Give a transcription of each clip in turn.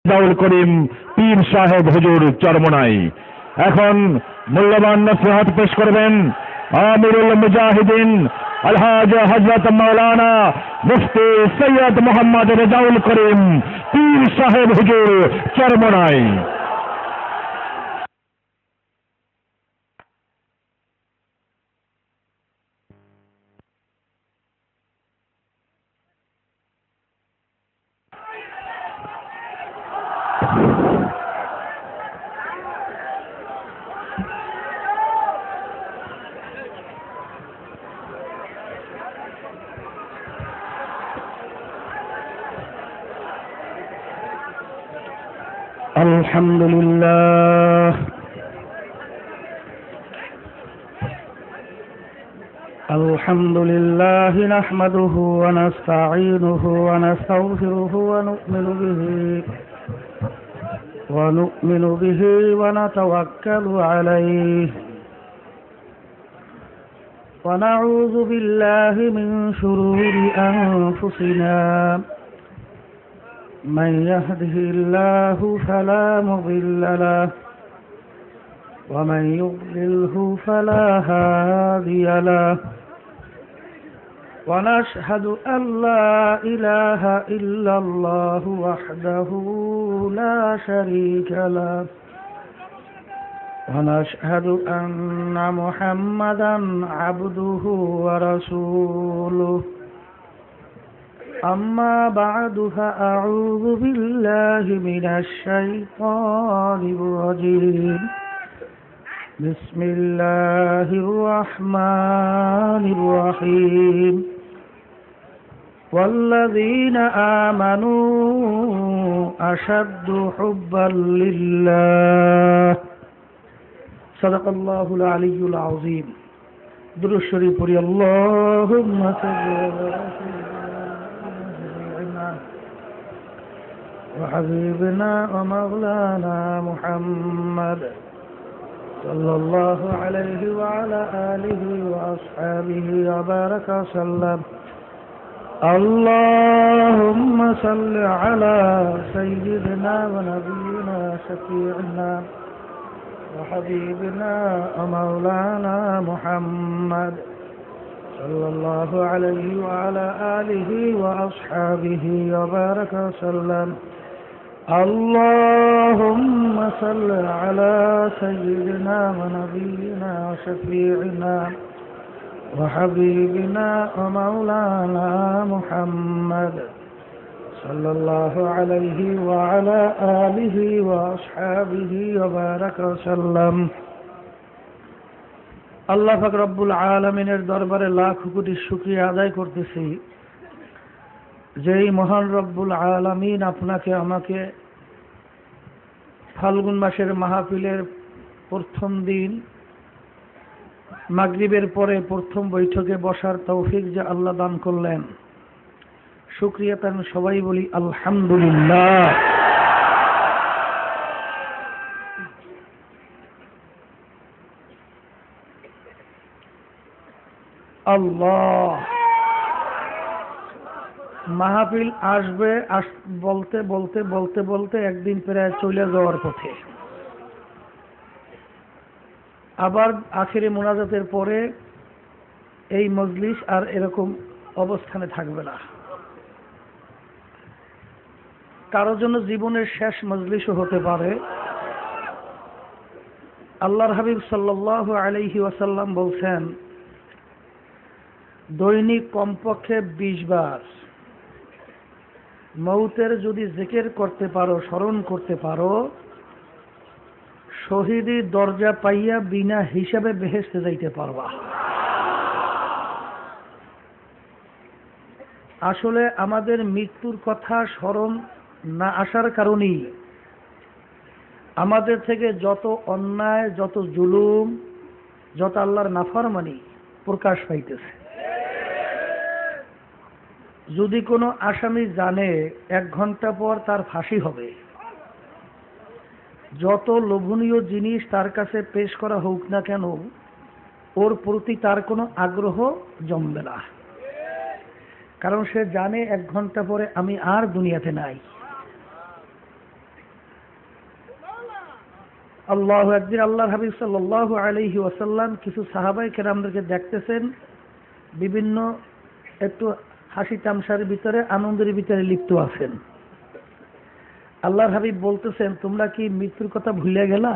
দাউল করিম পীর সাহেব হুজুর চরমনাই। এখন মূল্যবান নসিহত পেশ করবেন আমিরুল মুজাহিদিন আলহাজ হযরত মাওলানা মুফতি সৈয়দ মোহাম্মদ রেজাউল করিম পীর সাহেব হুজুর চরমনাই। الحمد لله الحمد لله نحمده ونستعينه ونستغفره ونؤمن به ونتوكل عليه ونعوذ بالله من شرور أنفسنا من يهده الله فلا مضل له ومن يضلله فلا هادي له ونشهد أن لا إله إلا الله وحده لا شريك له ونشهد أن محمدا عبده ورسوله أما بعد فأعوذ بالله من الشيطان الرجيم بسم الله الرحمن الرحيم والذين آمنوا أشد حبا لله صدق الله العلي العظيم درود الشريف اللهم صل على وحبيبنا ومولانا محمد صلى الله عليه وعلى آله وأصحابه وبارك وسلم اللهم صل على سيدنا ونبينا شفيعنا وحبيبنا ومولانا محمد صلى الله عليه وعلى آله وأصحابه وبارك وسلم اللهم صل على سيدنا ونبينا وشفيعنا وحبيبنا ومولانا محمد صلى الله عليه وعلى آله وأصحابه وبارك وسلم আল্লাহ পাক রব্বুল আলামিনের দরবারে লাখ কোটি শুকরিয়া আদায় করতেছি যেই মহান রব্বুল আলামিন আপনাকে আমাকে ফাল্গুন মাসের মাহফিলের প্রথম দিন মাগরিবের পরে প্রথম বৈঠকে বসার তৌফিক যে আল্লাহ দান করলেন, শুকরিয়া তার সবাই বলি আলহামদুলিল্লাহ। আল্লাহ মাহফিল আসবে বলতে বলতে বলতে বলতে একদিন প্রায় চলে যাওয়ার পথে। আবার আখিরে মোনাজাতের পরে এই মজলিস আর এরকম অবস্থানে থাকবে না। কারোর জন্য জীবনের শেষ মজলিসও হতে পারে। আল্লাহর হাবিব সাল্লাল্লাহু আলাইহি ওয়াসাল্লাম বলছেন, দৈনিক কমপক্ষে 20 বার মৌতের যদি জিকির করতে পারো, স্মরণ করতে পারো, শহীদি দরজা পাইয়া বিনা হিসাবে বেহেশতে যাইতে পারবা। আসলে আমাদের মৃত্যুর কথা স্মরণ না আসার কারণেই আমাদের থেকে যত অন্যায়, যত জুলুম, যত আল্লাহর নাফরমানি প্রকাশ পাইতেছে। যদি কোনো আসামি জানে 1 ঘন্টা পর তার ফাঁসি হবে, যত লোভনীয় জিনিস তার কাছে পেশ করা হোক না কেন, ওর প্রতি তার কোনো আগ্রহ জমবে না। কারণ সে জানে 1 ঘন্টা পরে আমি আর দুনিয়াতে নাই। আল্লাহু একদিন আল্লাহর হাবিব সাল্লাল্লাহু আলাইহি ওয়াসাল্লাম কিছু সাহাবায়ে কেরামদেরকে দেখতেছেন বিভিন্ন একটু হাসি তামশার ভিতরে আনন্দের ভিতরে লিপ্ত আছেন। আল্লাহর হাবিব বলতেছেন, তোমরা কি মৃত্যুর কথা ভুলে গেলা?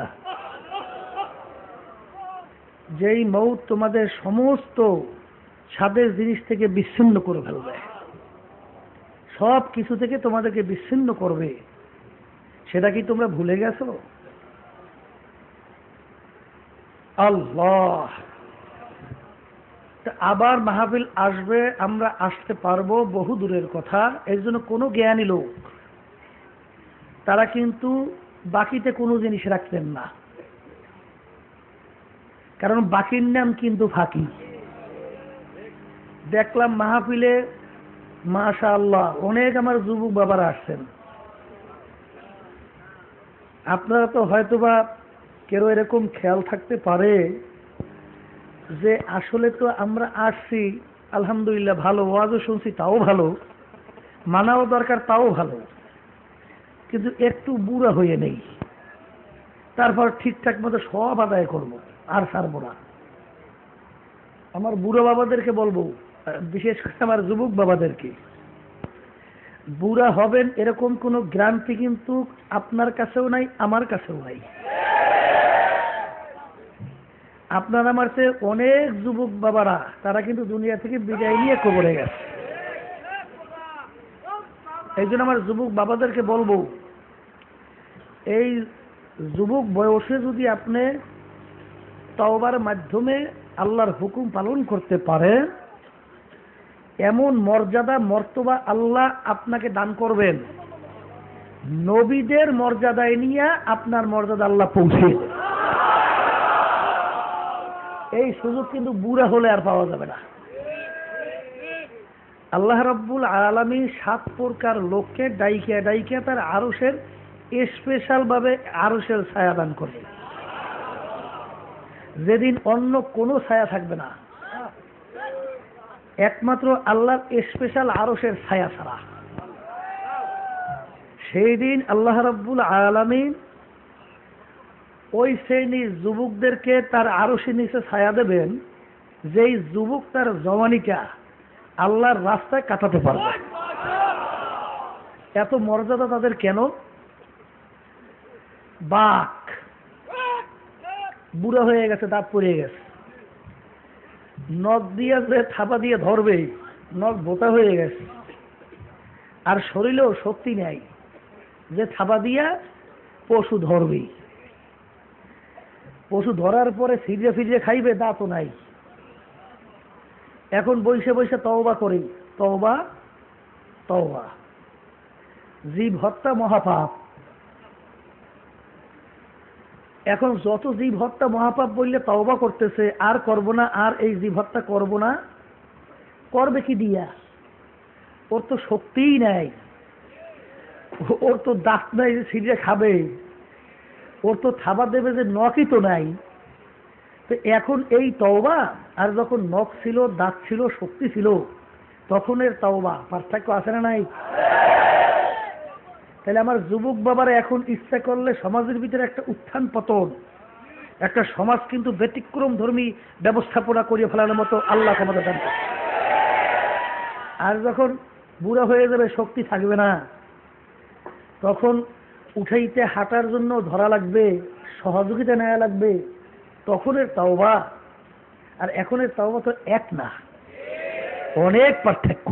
যেই মৌত তোমাদের সমস্ত স্বাদের জিনিস থেকে বিচ্ছিন্ন করে ফেলবে, সব কিছু থেকে তোমাদেরকে বিচ্ছিন্ন করবে, সেটা কি তোমরা ভুলে গেছো? আল্লাহ, আবার মাহফিল আসবে, আমরা আসতে পারবো, বহু দূরের কথা। এর জন্য কোনো জ্ঞানী লোক তারা কিন্তু বাকিতে কোনো জিনিস রাখতেন না, কারণ বাকির নাম কিন্তু ফাঁকি। দেখলাম মাহফিলে মাশাআল্লাহ অনেক আমার যুবক বাবারা আসছেন। আপনারা তো হয়তোবা কেউ এরকম খেয়াল থাকতে পারে যে আসলে তো আমরা আসছি আলহামদুলিল্লাহ, ভালো ওয়াজও শুনছি তাও ভালো, মানাও দরকার তাও ভালো, কিন্তু একটু বুড়া হয়ে নেই, তারপর ঠিকঠাক মতো সব আদায় করবো আর ছাড়বো না। আমার বুড়ো বাবাদেরকে বলবো, বিশেষ করে আমার যুবক বাবাদেরকে, বুড়া হবেন এরকম কোনো গ্যারান্টি কিন্তু আপনার কাছেও নাই, আমার কাছেও নাই। আপনার আমার চেয়ে অনেক যুবক বাবারা তারা কিন্তু দুনিয়া থেকে বিদায় নিয়ে কবরে গেছে। এই জন্য আমার যুবক বাবাদেরকে বলবো, এই যুবক বয়সে যদি আপনি তওবার মাধ্যমে আল্লাহর হুকুম পালন করতে পারেন, এমন মর্যাদা মর্তবা আল্লাহ আপনাকে দান করবেন, নবীদের মর্যাদায় নিয়ে আপনার মর্যাদা আল্লাহ পৌঁছে। এই সুযোগ কিন্তু বুড়া হলে আর পাওয়া যাবে না। আল্লাহ রাব্বুল আলামিন 7 প্রকার লোককে ডাইকে ডাইকে তার আরশের স্পেশাল ভাবে আরশের ছায়া দান করে, যেদিন অন্য কোনো ছায়া থাকবে না, একমাত্র আল্লাহর স্পেশাল আরশের ছায়া ছাড়া। সেই দিন আল্লাহ রাব্বুল আলামিন ওই শ্রেণীর যুবকদেরকে তার আরশের নিচে ছায়া দেবেন, যেই যুবক তার জওয়ানিটা আল্লাহর রাস্তায় কাটাতে পারবে। এত মর্যাদা তাদের কেন? বাক বুড়া হয়ে গেছে, দাঁত পড়ে গেছে, নখ দিয়ে যে থাপা দিয়ে ধরবে, নখ বোতা হয়ে গেছে, আর শরীরেও শক্তি নেই যে থাপা দিয়া পশু ধরবে। পশু ধরার পরে ফিরিয়ে ফিরিয়ে খাইবে, দাঁতও নাই। এখন বসে বসে তওবা করি, তওবা তওবা। জীব হত্যা মহাপাপ। এখন যত জীব হত্যা মহাপাপ বললে তওবা করতেছে, আর করব না, আর এই জীব হত্যা করব না, করবে কি দিয়া? ওর তো শক্তিই নাই, ওর তো দাঁত নাই যে ছিঁড়ে খাবে, ওর তো থাবা দেবে যে নখই তো নাই। তো এখন এই তওবা আর যখন নখ ছিল, দাঁত ছিল, শক্তি ছিল, তখনের তওবা পার্থক্য আছে না নাই? তাহলে আমার যুবক বাবারা এখন ইচ্ছা করলে সমাজের ভিতরে একটা উত্থান পতন, একটা সমাজ কিন্তু ব্যতিক্রম ধর্মী ব্যবস্থাপনা করিয়ে ফেলানোর মতো আল্লাহ ক্ষমতা দান করে। আর যখন বুড়া হয়ে যাবে, শক্তি থাকবে না, তখন উঠাইতে হাঁটার জন্য ধরা লাগবে, সহযোগিতা নেওয়া লাগবে, তখনের তওবা আর এখনের তওবা তো এক না, অনেক পার্থক্য।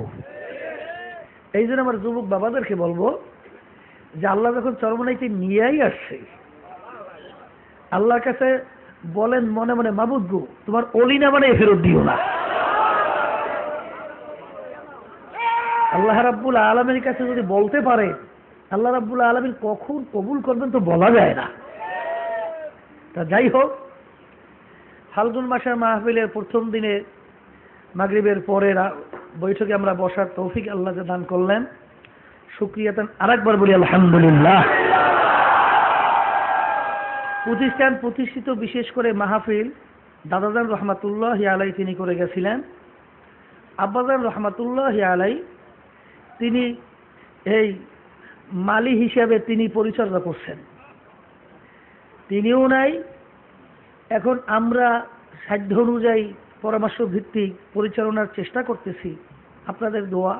এই জন্য আমার যুবক বাবাদেরকে বলবো যে আল্লাহ যখন চরমনাইতে নিয়েই আসছে, আল্লাহর কাছে বলেন মনে মনে, মাবুদ গো, তোমার অলি না মানে ফেরত দিও না। আল্লাহ রাব্বুল আলামিনের কাছে যদি বলতে পারে, আল্লাহ রাব্বুল আলামিন কখন কবুল করবেন তো বলা যায় না। তা যাই হোক, ফাল্গুন মাসের মাহফিলের প্রথম দিনে মাগরিবের পরের বৈঠকে আমরা বসার তৌফিক আল্লাহ যে দান করলেন, শুকরিয়াতান আরেকবার বলি আলহামদুলিল্লাহ। প্রতিষ্ঠান প্রতিষ্ঠিত বিশেষ করে মাহফিল দাদাজান রহমাতুল্লাহ আলাই তিনি করে গেছিলেন। আব্বাজান রহমাতুল্লাহ আলাই তিনি এই মালি হিসেবে তিনি পরিচর্যা করছেন। তিনিও নাই। এখন আমরা সাধ্য অনুযায়ী পরামর্শ ভিত্তিক পরিচালনার চেষ্টা করতেছি। আপনাদের দোয়া,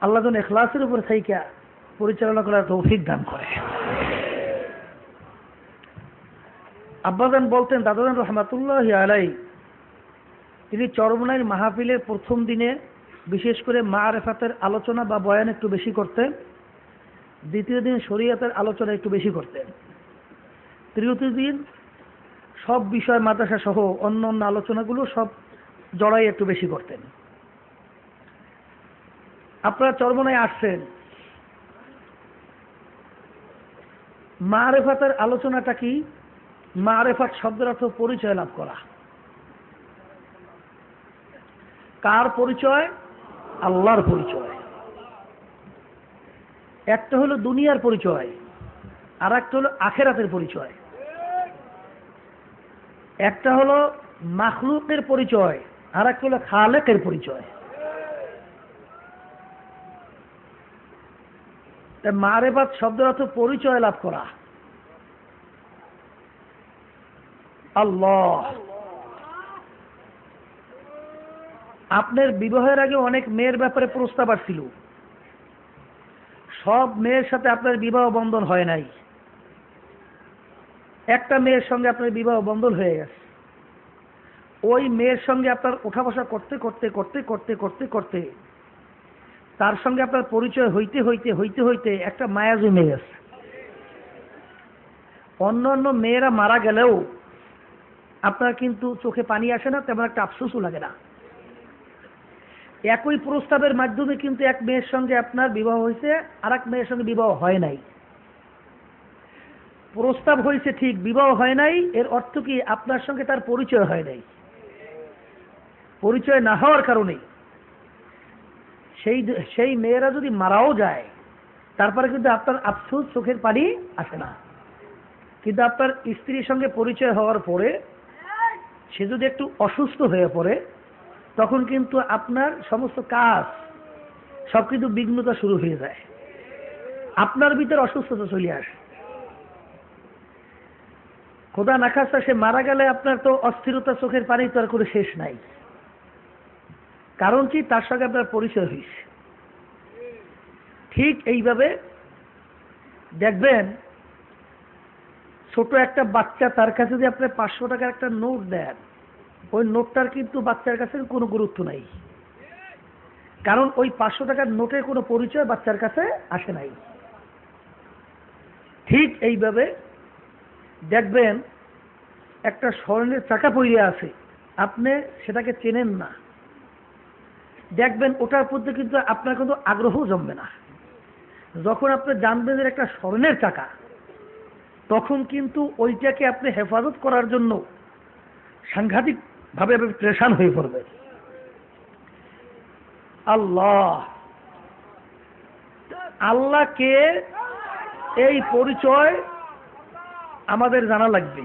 আল্লাহ যেন ইখলাসের উপর থাইকা পরিচালনা করার তৌফিক দান করে। আব্বাজান বলতেন, দাদাজান রহমাতুল্লাহি আলাইহি, তিনি চরমনাইর মাহফিলের প্রথম দিনে বিশেষ করে মাআরিফাতের আলোচনা বা বয়ান একটু বেশি করতেন, দ্বিতীয় দিন শরীয়তের আলোচনা একটু বেশি করতেন, তৃতীয় দিন সব বিষয় মাদ্রাসা সহ অন্য অন্য আলোচনাগুলো সব জড়াই একটু বেশি করতেন। আপনারা চরমনায় আসছেন, মাআরিফাতের আলোচনাটা কি? মাআরিফাত শব্দের অর্থ পরিচয় লাভ করা। কার পরিচয়? আল্লাহর পরিচয়। একটা হলো দুনিয়ার পরিচয়, আর একটা হলো আখেরাতের পরিচয়। একটা হলো মাখলুকের পরিচয়, আর একটা হলো খালেকের পরিচয়। মাআরিফাত শব্দের অর্থ পরিচয় লাভ করা। আল্লাহ। আপনার বিবাহের আগে অনেক মেয়ের ব্যাপারে প্রস্তাব আসছিল, সব মেয়ের সাথে আপনার বিবাহ বন্ধন হয় নাই। একটা মেয়ের সঙ্গে আপনার বিবাহ বন্ধন হয়ে গেছে। ওই মেয়ের সঙ্গে আপনার ওঠা বসা করতে করতে করতে করতে করতে করতে তার সঙ্গে আপনার পরিচয় হইতে হইতে হইতে হইতে একটা মায়া জমে গেছে। অন্য অন্য মেয়েরা মারা গেলেও আপনার কিন্তু চোখে পানি আসে না, তেমন একটা আফসোসও লাগে না। একই প্রস্তাবের মাধ্যমে কিন্তু এক মেয়ের সঙ্গে আপনার বিবাহ হয়েছে, আর এক মেয়ের সঙ্গে বিবাহ হয় নাই। প্রস্তাব হয়েছে ঠিক, বিবাহ হয় নাই, এর অর্থ কি? আপনার সঙ্গে তার পরিচয় হয় নাই। পরিচয় না হওয়ার কারণে সেই মেয়েরা যদি মারাও যায়, তারপরে কিন্তু আপনার আফসোস, চোখের পানি আসে না। কিন্তু আপনার স্ত্রীর সঙ্গে পরিচয় হওয়ার পরে সে যদি একটু অসুস্থ হয়ে পড়ে, তখন কিন্তু আপনার সমস্ত কাজ সব কিন্তু বিঘ্নতা শুরু হয়ে যায়, আপনার ভিতরে অসুস্থতা চলে আসে। খোদা না খাস্তা সে মারা গেলে আপনার তো অস্থিরতা, চোখের পানি তো আর করে শেষ নাই। কারণ কি? তার সঙ্গে আপনার পরিচয় হয়েছে। ঠিক এইভাবে দেখবেন, ছোট একটা বাচ্চা, তার কাছে যদি আপনি 500 টাকার একটা নোট দেন, ওই নোটটার কিন্তু বাচ্চার কাছে কোনো গুরুত্ব নাই। কারণ ওই 500 টাকার নোটের কোনো পরিচয় বাচ্চার কাছে আসে নাই। ঠিক এইভাবে দেখবেন, একটা স্বর্ণের চাকা পড়ে আছে, আপনি সেটাকে চেনেন না, দেখবেন ওটার প্রতি কিন্তু আপনার কিন্তু আগ্রহ জমবে না। যখন আপনি জানবেন যে একটা স্বর্ণের চাকা, তখন কিন্তু ওইটাকে আপনি হেফাজত করার জন্য সাংঘাতিকভাবে প্রেশান হয়ে পড়বে। আল্লাহ, আল্লাহকে এই পরিচয় আমাদের জানা লাগবে।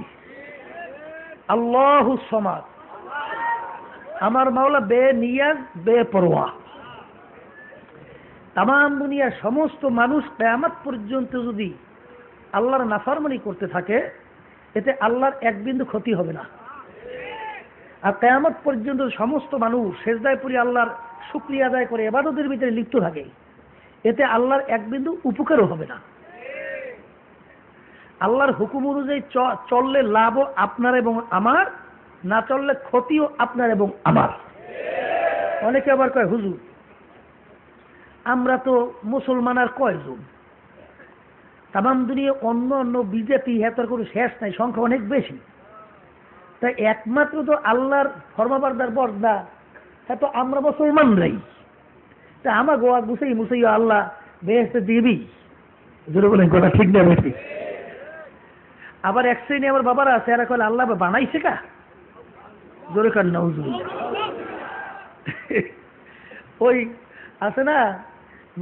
আল্লাহু সমাদ, আমার মাওলা বেনিয়াজ, বেপরোয়া। তামাম দুনিয়ার সমস্ত মানুষ কিয়ামত পর্যন্ত যদি আল্লাহর নাফরমানি করতে থাকে, এতে আল্লাহর এক বিন্দু ক্ষতি হবে না। আর কিয়ামত পর্যন্ত সমস্ত মানুষ সেজদায় পড়ে আল্লাহর শুকরিয়া আদায় করে ইবাদতের ভিতরে লিপ্ত থাকে, এতে আল্লাহর এক বিন্দু উপকারও হবে না। আল্লাহর হুকুম অনুযায়ী চললে লাভও আপনার এবং আমার, না চললে ক্ষতিও আপনার এবং আমার। অনেকে আবার কয়, হুজুর আমরা তো মুসলমান আর কয়জন? তামাম দুনিয়া অন্য অন্য বিজেপি হেতার কোনো শেষ নাই, সংখ্যা অনেক বেশি। তাই একমাত্র তো আল্লাহর ফরমাবারদার বর্দা, হ্যাঁ তো আমরা মুসলমানরাই। তা আমার গোয়া গুছাই মুছাই আল্লাহ বেহেশতে দিবি। জোরে বলেন কথা ঠিক না বেশি? আবার এক শ্রেণী আমার বাবারা আছে, এরা কলে আল্লাহ বানাইছে কা? জোরে কান নাউজুবিল্লাহ। ওই আছে না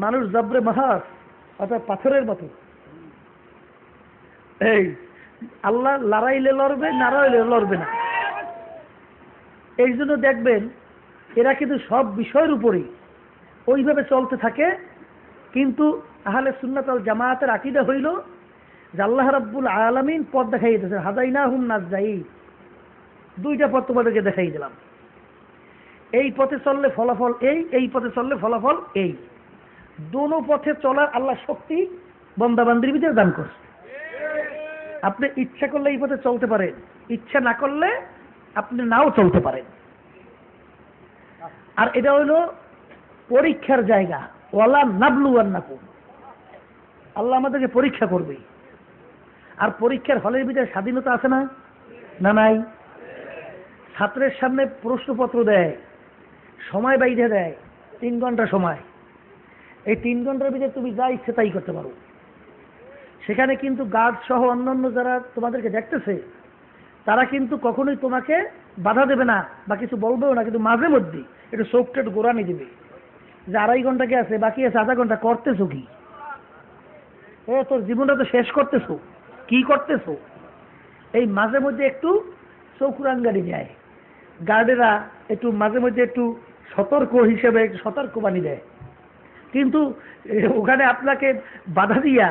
মানুষ জবরে মাহাস, অর্থাৎ পাথরের মতো। এই আল্লাহ লড়াইলে লড়বে, না লড়াইলে লড়বে না। এই জন্য দেখবেন এরা কিন্তু সব বিষয়ের উপরেই ওইভাবে চলতে থাকে। কিন্তু আহলে সুন্নাত ওয়াল জামায়াতের আকীদা হইল যে আল্লাহ রাব্বুল আলামিন পথ দেখাই দিয়েছেন, হাদাইনাহুম নাজদাইন, দুইটা পথ তোমাদেরকে দেখাই দিলাম, এই পথে চললে ফলাফল এই, এই পথে চললে ফলাফল এই। দোনো পথে চলার আল্লাহ শক্তি বান্দাবান্দির ভিতরে দান করছে। আপনি ইচ্ছা করলে এই পথে চলতে পারেন, ইচ্ছা না করলে আপনি নাও চলতে পারেন। আর এটা হইল পরীক্ষার জায়গা, ওয়ালা নাবলুয়ান্নাকুম, আল্লাহ আমাদেরকে পরীক্ষা করবে। আর পরীক্ষার হলের ভিতরে স্বাধীনতা আছে না? না নাই। ছাত্রের সামনে প্রশ্নপত্র দেয়, সময় বাইরে দেয় 3 ঘন্টা সময়, এই 3 ঘন্টার ভিতরে তুমি যা ইচ্ছে তাই করতে পারো। সেখানে কিন্তু গার্ড সহ অন্যান্য যারা তোমাদেরকে দেখতেছে তারা কিন্তু কখনোই তোমাকে বাধা দেবে না বা কিছু বলবেও না, কিন্তু মাঝে মধ্যে একটু চোখটা একটু গোড়ানি দিবে যে 2.5 ঘন্টা কি আছে, বাকি আছে 0.5 ঘন্টা, করতেছো কি? তোর জীবনটা তো শেষ করতেছো, কি করতেছো? এই মাঝে মধ্যে একটু চোখ রাঙ্গানি যায়, গার্ডেরা একটু মাঝে মধ্যে একটু সতর্ক হিসেবে একটু সতর্কবাণী দেয়, কিন্তু ওখানে আপনাকে বাধা দিয়া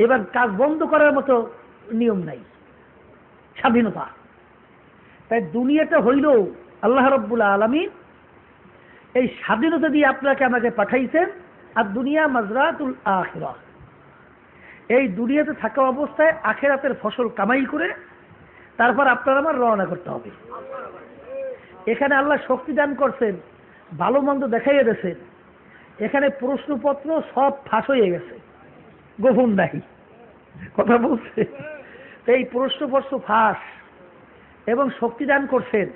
এবার কাজ বন্ধ করার মতো নিয়ম নাই, স্বাধীনতা। তাই দুনিয়াটা হইল আল্লাহ রাব্বুল আলামিন এই স্বাধীনতা দিয়ে আপনাকে আমাকে পাঠাইছেন। আর দুনিয়া মাজরাতুল আখিরাহ, এই দুনিয়াতে থাকা অবস্থায় আখিরাতের ফসল কামাই করে তারপর আপনার আমার রওনা করতে হবে। এখানে আল্লাহ শক্তি দান করছেন, ভালো মন্দ দেখাইয়া দিয়েছেন, এখানে প্রশ্নপত্র সব ফাঁস হয়ে গেছে, গোপন নাই, কথা বলছে। এই প্রশ্নপত্র ফাঁস এবং শক্তি দান করছেন,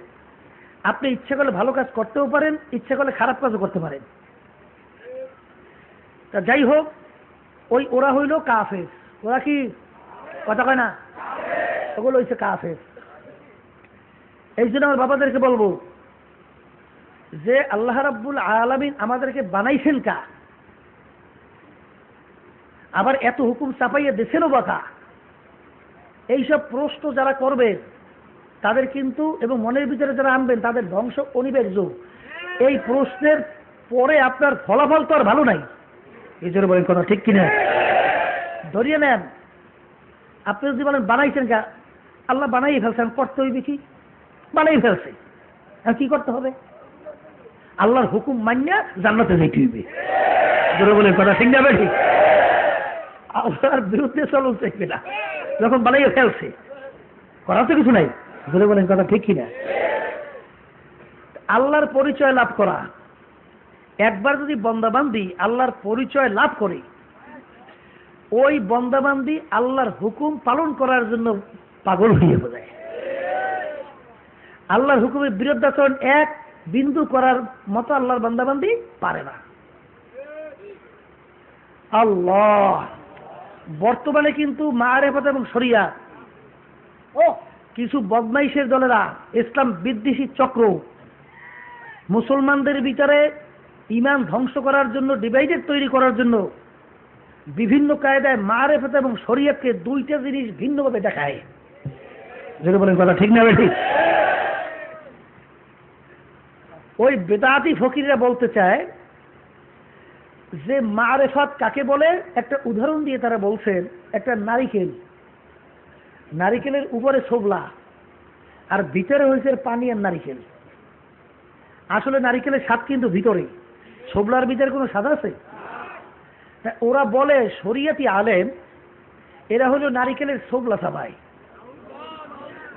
আপনি ইচ্ছে করলে ভালো কাজ করতেও পারেন, ইচ্ছে করলে খারাপ কাজও করতে পারেন। তা যাই হোক, ওরা হইল কাফের। ওরা কি কথা কয় না? ওগুলো হইছে কাফের। এই জন্য আমার বাবাদেরকে বলবো যে আল্লাহ রাব্বুল আলামিন আমাদেরকে বানাইছেন কা, আবার এত হুকুম চাপাইয়া দিয়েছেনও বা কা, এইসব প্রশ্ন যারা করবে তাদের কিন্তু, এবং মনের ভিতরে যারা আনবেন তাদের ধ্বংস অনিবার্য। এই প্রশ্নের পরে আপনার ফলাফল তো আর ভালো নাই। এই জন্য বলেন কথা ঠিক কিনা? ধরিয়ে নেন, আপনি যদি বলেন বানাইছেন কা, আল্লাহ বানাই ফেলছেন, করতে হইবে কি? বানাই ফেলছে, আর কি করতে হবে? আল্লাহর হুকুম মানিয়া জান্নাতে যাইতে হইবে। জোরে বলেন কথা ঠিক না? ঠিক। আল্লাহর বিরুদ্ধে চলন চাইবে না, যখন বানাইয়া ফেলছে, করার তো কিছু নাই। জোরে বলেন কথা ঠিক কিনা? আল্লাহর পরিচয় লাভ করা, একবার যদি বন্দাবান্দি আল্লাহর পরিচয় লাভ করে, ওই বন্দাবান্দি আল্লাহর হুকুম পালন করার জন্য পাগল হয়ে যায়। আল্লাহর হুকুমের বিরুদ্ধাচরণ এক বিন্দু করার মতো আল্লাহর বান্দাবান্দি পারে না। আল্লাহ বর্তমানে কিন্তু মারিফাত এবং শরিয়াত কিছু বদমাইশের দলেরা, ইসলাম বিদ্বেষী চক্র, মুসলমানদের ভিতরে ঈমান ধ্বংস করার জন্য, ডিভাইডেড তৈরি করার জন্য বিভিন্ন কায়দায় মারিফাত এবং শরিয়াতকে দুইটা জিনিস ভিন্নভাবে দেখায়। যেটা বলেন কথা ঠিক না? ঠিক। ওই বেদাতি ফকিররা বলতে চায় যে মারিফাত কাকে বলে, একটা উদাহরণ দিয়ে তারা বলছেন, একটা নারিকেল, নারিকেলের উপরে ছোবলা আর ভিতরে হয়েছে পানি আর নারিকেল। আসলে নারিকেলের স্বাদ কিন্তু ভিতরে, ছোবলার ভিতরে কোনো স্বাদ আছে? ওরা বলে শরিয়াতি আলেম এরা হলো নারিকেলের ছোবলা চাবায়,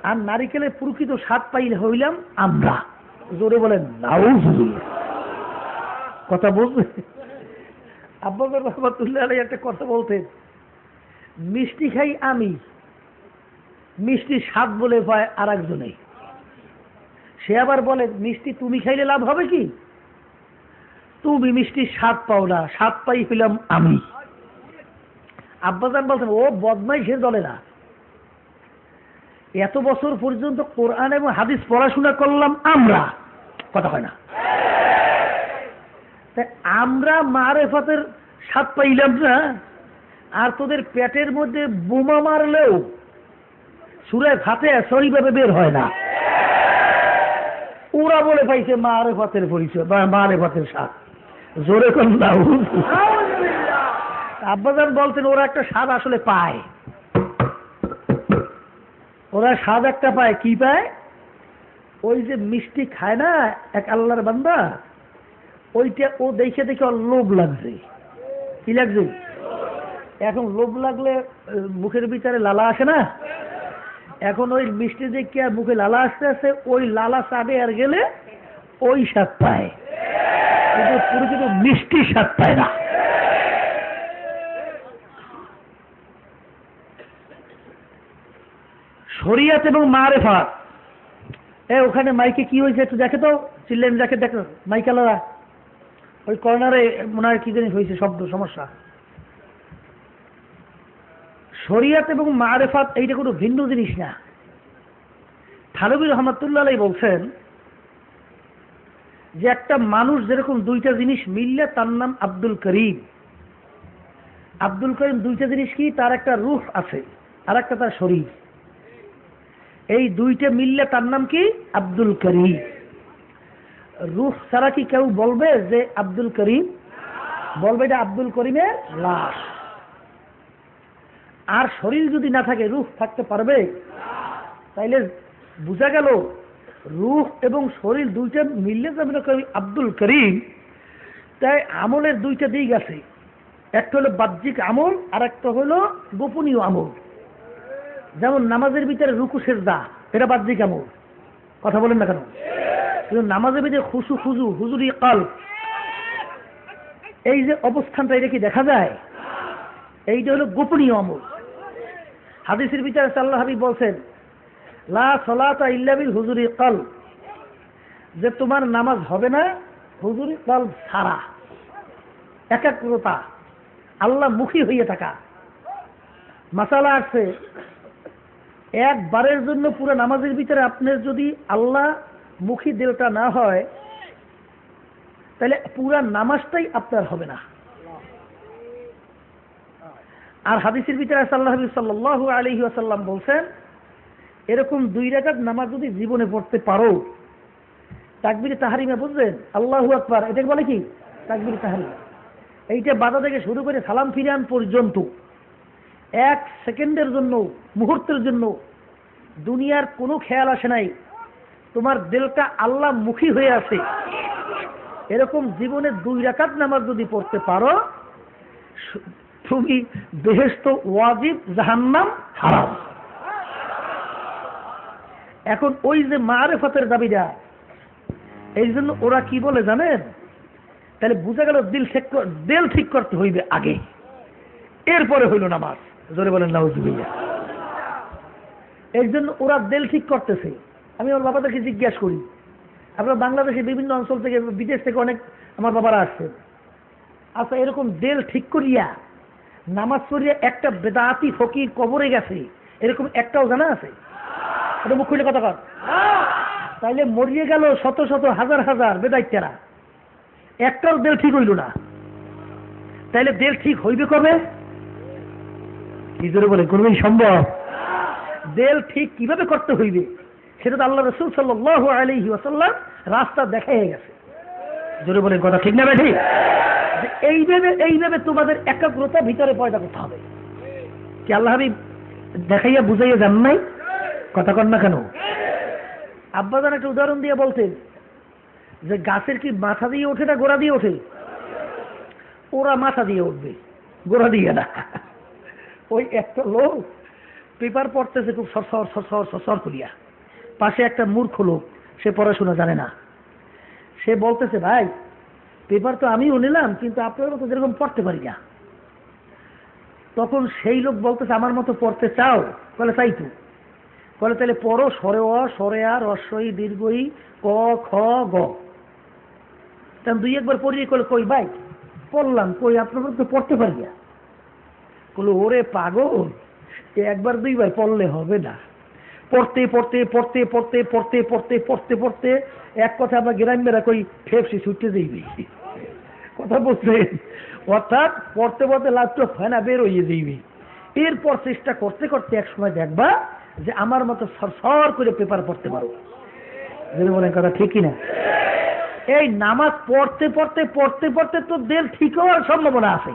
আর নারিকেলের প্রকৃত স্বাদ পাইলে হইলাম আমরা। জোরে বলেন নাউজুবিল্লাহ। কথা বলবে? আব্বাস রহমাতুল্লাহ আলাইহি একটা কথা বলতেন, মিষ্টি খাই আমি, মিষ্টি স্বাদ বলে পায় আর একজনে। সে আবার বলে মিষ্টি তুমি খাইলে লাভ হবে কি? তুমি মিষ্টির স্বাদ পাও না, স্বাদ পাই পেলাম আমি। আব্বাজান বলছেন ও বদমাইশের দলে না, এত বছর পর্যন্ত কোরআন এবং হাদিস পড়াশোনা করলাম আমরা, কথা হয় না, তাই আমরা মারিফাতের স্বাদ পাইলাম না, আর তোদের পেটের মধ্যে বোমা মারলেও সূরা ফাতিহা সহিভাবে বের হয় না। ওরা বলে পাইছে মারিফাতের পরিচয় বা মারিফাতের স্বাদ। জোরে কোন নাউজুবিল্লাহ। আব্বাজান বলতেন ওরা একটা স্বাদ আসলে পায়, ওরা স্বাদ একটা পায়, কি পায়? ওই যে মিষ্টি খায় না এক আল্লাহর বান্দা, ওইটা ও দেখে দেখে ওর লোভ লাগছে। কি লাগছে? এখন লোভ লাগলে মুখের ভিতরে লালা আসে না? এখন ওই মিষ্টি দেখে আর মুখে লালা আসতে আসতে ওই লালা চাবে আর গেলে ওই স্বাদ পায়, কিন্তু পুরো কিন্তু মিষ্টির স্বাদ পায় না। শরিয়াত এবং মারেফাত, ওখানে মাইকে কি হয়েছে একটু দেখে তো, চিল্লেন দেখে, দেখো মাইক আলাদা, ওই কর্নারে মনে হয় কি জিনিস হয়েছে, শব্দ সমস্যা। শরিয়াত এবং মারেফাত এইটা কোনো ভিন্ন জিনিস না। থানভী রহমাতুল্লাহ আলাইহি বলছেন যে একটা মানুষ যেরকম দুইটা জিনিস মিললে তার নাম আব্দুল করিম। আব্দুল করিম দুইটা জিনিস কি? তার একটা রূহ আছে আর একটা তার শরীর, এই দুইটা মিললে তার নাম কি? আব্দুল করিম। রূহ ছাড়া কি কেউ বলবে যে আব্দুল করিম? বলবে এটা আব্দুল করিমের লাশ। আর শরীর যদি না থাকে, রূহ থাকতে পারবে? তাইলে বোঝা গেল রূহ এবং শরীর দুইটা মিললে যেমন আব্দুল করিম। তাই আমলের দুইটা দিক আছে, একটা হলো বাহ্যিক আমল আর একটা হলো গোপনীয় আমল। যেমন নামাজের ভিতরে রুকু সেজদা, এটা বাহ্যিক আমল, কথা বলেন না কেন? কিন্তু নামাজের ভিতরে খুশু খুজু হুজুরি কাল, এই যে অবস্থানটা, এটা কি দেখা যায়? এইটা হলো গোপনীয় আমল। হাদিসের ভিতরে আল্লাহ হাবিব বলছেন লা সলাতা ইল্লা বিল হুজুরি কাল, যে তোমার নামাজ হবে না হুজুরি কাল ছাড়া, একাগ্রতা, আল্লাহ মুখী হয়ে থাকা। মাসালা আছে, একবারের জন্য পুরো নামাজের ভিতরে আপনার যদি আল্লাহ মুখী দিলটা না হয়, তাহলে পুরা নামাজটাই আপনার হবে না। আর হাদিসের ভিতরে আল্লাহ হাবিব সাল্লাল্লাহু আলাইহি ওয়াসাল্লাম বলছেন, এরকম 2 রাকাত নামাজ যদি জীবনে পড়তে পারো, তাকবীরে তাহরিমে বুঝলেন, আল্লাহু আকবার, এটাকে বলে কি? তাকবীরে তাহরিম। এইটা বাধা থেকে শুরু করে সালাম ফিরান পর্যন্ত 1 সেকেন্ডের জন্য, মুহূর্তের জন্য দুনিয়ার কোনো খেয়াল আসে নাই, তোমার দিলটা আল্লাহ মুখী হয়ে আছে, এরকম জীবনে 2 রাকাত নামাজ যদি পড়তে পারো, তুমি বেহেশত ওয়াজিব, জাহান্নাম হারাম। এখন ওই যে মারেফতের দাবিটা, এই জন্য ওরা কি বলে জানেন? তাহলে বোঝা গেল দিল ঠিক করতে হইবে আগে, এরপরে হইল নামাজ। জোরে বলেন নাউজুবিল্লাহ। এই জন্য ওরা দিল ঠিক করতেছে। আমি আমার বাবাদেরকে জিজ্ঞাসা করি, আপনারা বাংলাদেশে বিভিন্ন অঞ্চল থেকে, বিদেশ থেকে অনেক আমার বাবারা আসছেন, আচ্ছা এরকম দিল ঠিক করিয়া নামাজ পড়িয়া একটা বেদাতি ফকির কবরে গেছে, এরকম একটাও জানা আছে? এটা মুখ খুলে কথা কর। তাইলে মরিয়ে গেল শত শত হাজার হাজার বেদাইতেরা, একটাও দিল ঠিক হইল না। তাইলে দিল ঠিক হইবে কবে? কি জোরে বলে, কোনদিন সম্ভব? দিল ঠিক কিভাবে করতে হইবে সেটা তো আল্লাহ রাসূল সাল্লাল্লাহু আলাইহি ওয়াসাল্লাম রাস্তা দেখাই গেছে। জোরে বলে কথা ঠিক না বেঠিক? এইভাবে তোমাদের একাগ্রতা ভিতরে পয়দা করতে হবে। কি আল্লাহ হাবিব দেখাইয়া বুঝাইয়া যান নাই? কথা কর না কেন? আব্বাজান একটা উদাহরণ দিয়ে বলতেন যে গাছের কি মাথা দিয়ে ওঠে না গোড়া দিয়ে ওঠে? ওরা মাথা দিয়ে উঠবে, গোড়া দিয়ে না। ওই একটা লোক পেপার পড়তেছে খুব সরসর করিয়া, পাশে একটা মূর্খ লোক, সে পড়াশোনা জানে না, সে বলতেছে ভাই পেপার তো আমিও নিলাম, কিন্তু আপনার মতো যেরকম পড়তে পারি না। তখন সেই লোক বলতেছে আমার মতো পড়তে চাও? বলে তাই তো। বলে তাহলে পড়ো, সরে অ, সরে আর, রস্বই দীর্ঘই, ক খ গ। তখন 2-1 বার পড়িয়ে কলে কই ভাই পড়লাম, কই আপনার মতো পড়তে পারি না। বলে ওরে পাগল, 1 বার 2 বার পড়লে হবে না, পড়তে পড়তে পড়তে পড়তে পড়তে পড়তে পড়তে পড়তে এক কথা আমরা গ্রামেরা কই ফেপসি ছুটতে যাইবে। কথা বলছেন? অর্থাৎ পড়তে পড়তে লাস্ট ফেনা বের হয়ে যাইবে। এরপর চেষ্টা করতে করতে এক সময় দেখবা যে আমার মতো সরসর করে পেপার পড়তে পারো। যদি বলেন কথা ঠিক কিনা? এই নামাজ পড়তে পড়তে পড়তে পড়তে তো দিল ঠিক হওয়ার সম্ভাবনা আছে,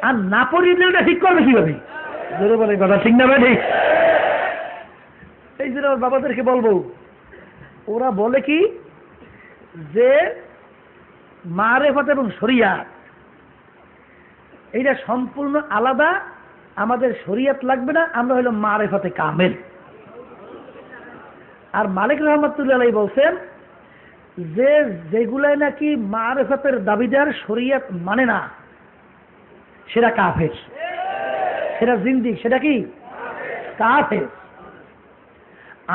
আর না পড়িয়ে দিলটা ঠিক করবে কিভাবে? যদি বলেন কথা ঠিক না ভাই? এই জন্য আমার বাবাদেরকে বলবো, ওরা বলে কি যে মারেফাত এবং শরিয়াত এইটা সম্পূর্ণ আলাদা, আমাদের শরিয়াত লাগবে না, আমরা হইল মারেফাতে কামেল। আর মালিক রহমতুল্লাহ আলাইহি বলছেন যে যেগুলাই নাকি মারেফাতের দাবিদার শরিয়াত মানে না সেটা কাফের, সেটা জিন্দিক, সেটা কি কাফের।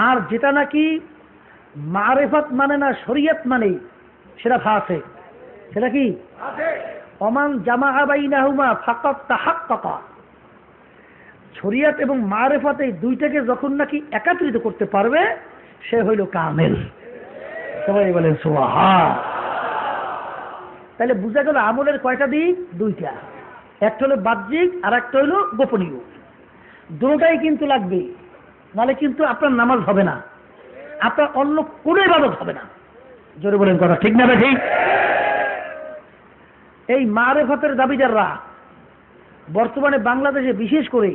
আর যেটা নাকি মারেফাত মানে না শরিয়াত মানে সেটা ফাসিক, সেটা কি ওমান জামাআ বাইনাহুমা ফাকাদ তাহাক্কাকা। শরিয়াত এবং মারেফাত এই দুইটাকে যখন নাকি একত্রিত করতে পারবে সে হইল কামেল। সবাই বলেন সুবহান। তাহলে বুঝা গেল আমলের কয়টা দিক? দুইটা, একটা হলো বাহ্যিক আর একটা হলো গোপনীয়। দুটোটাই কিন্তু লাগবে, নাহলে কিন্তু আপনার নামাজ হবে না, আপনার অন্য কোনো ইবাদত হবে না। জোরে বলেন কথা ঠিক না ঠিক? এই মারেফাতের দাবিদাররা বর্তমানে বাংলাদেশে বিশেষ করে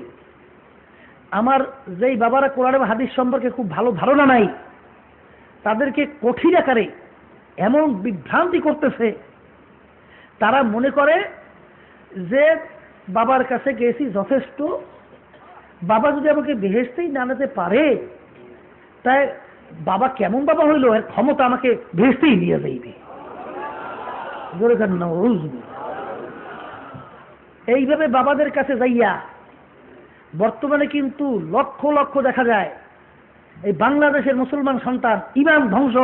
আমার যেই বাবারা কোরআন এবং হাদিস সম্পর্কে খুব ভালো ধারণা নাই, তাদেরকে কঠিন আকারে এমন বিভ্রান্তি করতেছে, তারা মনে করে যে বাবার কাছে গেছি যথেষ্ট, বাবা যদি আমাকে বেহেশতেই না নিতে পারে তাই বাবা কেমন বাবা হইল, এর ক্ষমতা আমাকে বেহেশতেই নিয়ে যাইবে। এইভাবে বাবাদের কাছে যাইয়া বর্তমানে কিন্তু লক্ষ লক্ষ দেখা যায় এই বাংলাদেশের মুসলমান সন্তান ইমান ধ্বংস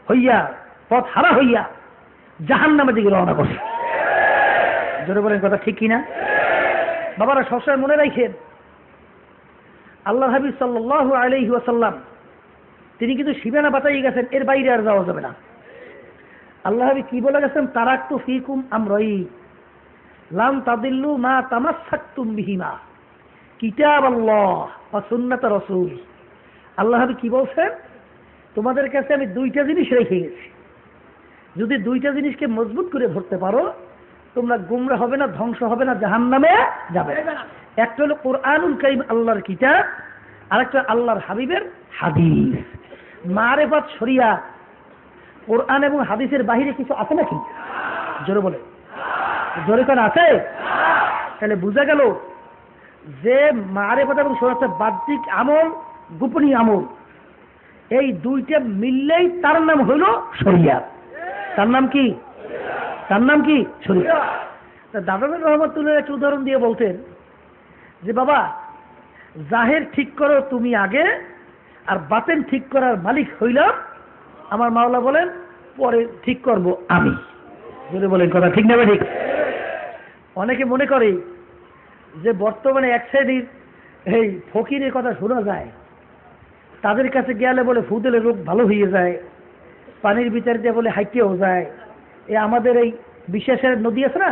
হইয়া পথ হারা হইয়া জাহান্নামের দিকে রওনা করছে। জোরে বলেন কথা ঠিক কিনা? বাবারা সবসময় মনে রাখেন, আল্লাহ হাবিব সাল্লাল্লাহু আলাইহি ওয়াসাল্লাম তিনি কিন্তু সীমানা বাতাই গেছেন, এর বাইরে আর যাওয়া যাবে না। আল্লাহ হাবিব কি বলে গেছেন? তারাকতু ফিকুম আমরাইন লাম তাদিল্লু মা তামাসসাকতুম বিহিমা কিতাবাল্লাহ ওয়া সুন্নাত রাসূল। আল্লাহ হাবিব কি বলছেন? তোমাদের কাছে আমি দুইটা জিনিস রেখে গেছি, যদি দুইটা জিনিসকে মজবুত করে ধরতে পারো তোমরা গুমরা হবে না, ধ্বংস হবে না, জাহান্নামে যাবে না। একটা হলো কোরআনুল কারীম আল্লাহর কিতাব, আর একটা আল্লাহর হাবিবের হাদিস। মারেফাত শরিয়াত কোরআন এবং হাদিসের বাহিরে কিছু আছে নাকি? জোরে বলে, জোরে কোন আছে? তাহলে বুঝা গেল যে মারেফাত এবং শরিয়াত বাহ্যিক আমল, গোপনীয় আমল, এই দুইটা মিললেই তার নাম হইল শরিয়াত। তার নাম কি? তার নাম কি? শরিয়াত। দাদাদের রহমতুল্লাহ একটা উদাহরণ দিয়ে বলতেন যে বাবা জাহের ঠিক করো তুমি আগে, আর বাতেন ঠিক করার মালিক হইলাম আমার মাওলা, বলেন পরে ঠিক করব আমি। যদি বলেন কথা ঠিক না ঠিক? অনেকে মনে করে যে বর্তমানে এক শ্রেণীর এই ফকিরের কথা শোনা যায়, তাদের কাছে গেলে বলে ফুদেলে রোগ ভালো হয়ে যায়, পানির ভিতরে দিয়ে বলে হাইটেও যায়। আমাদের এই বিশ্বাসের নদী আছে না,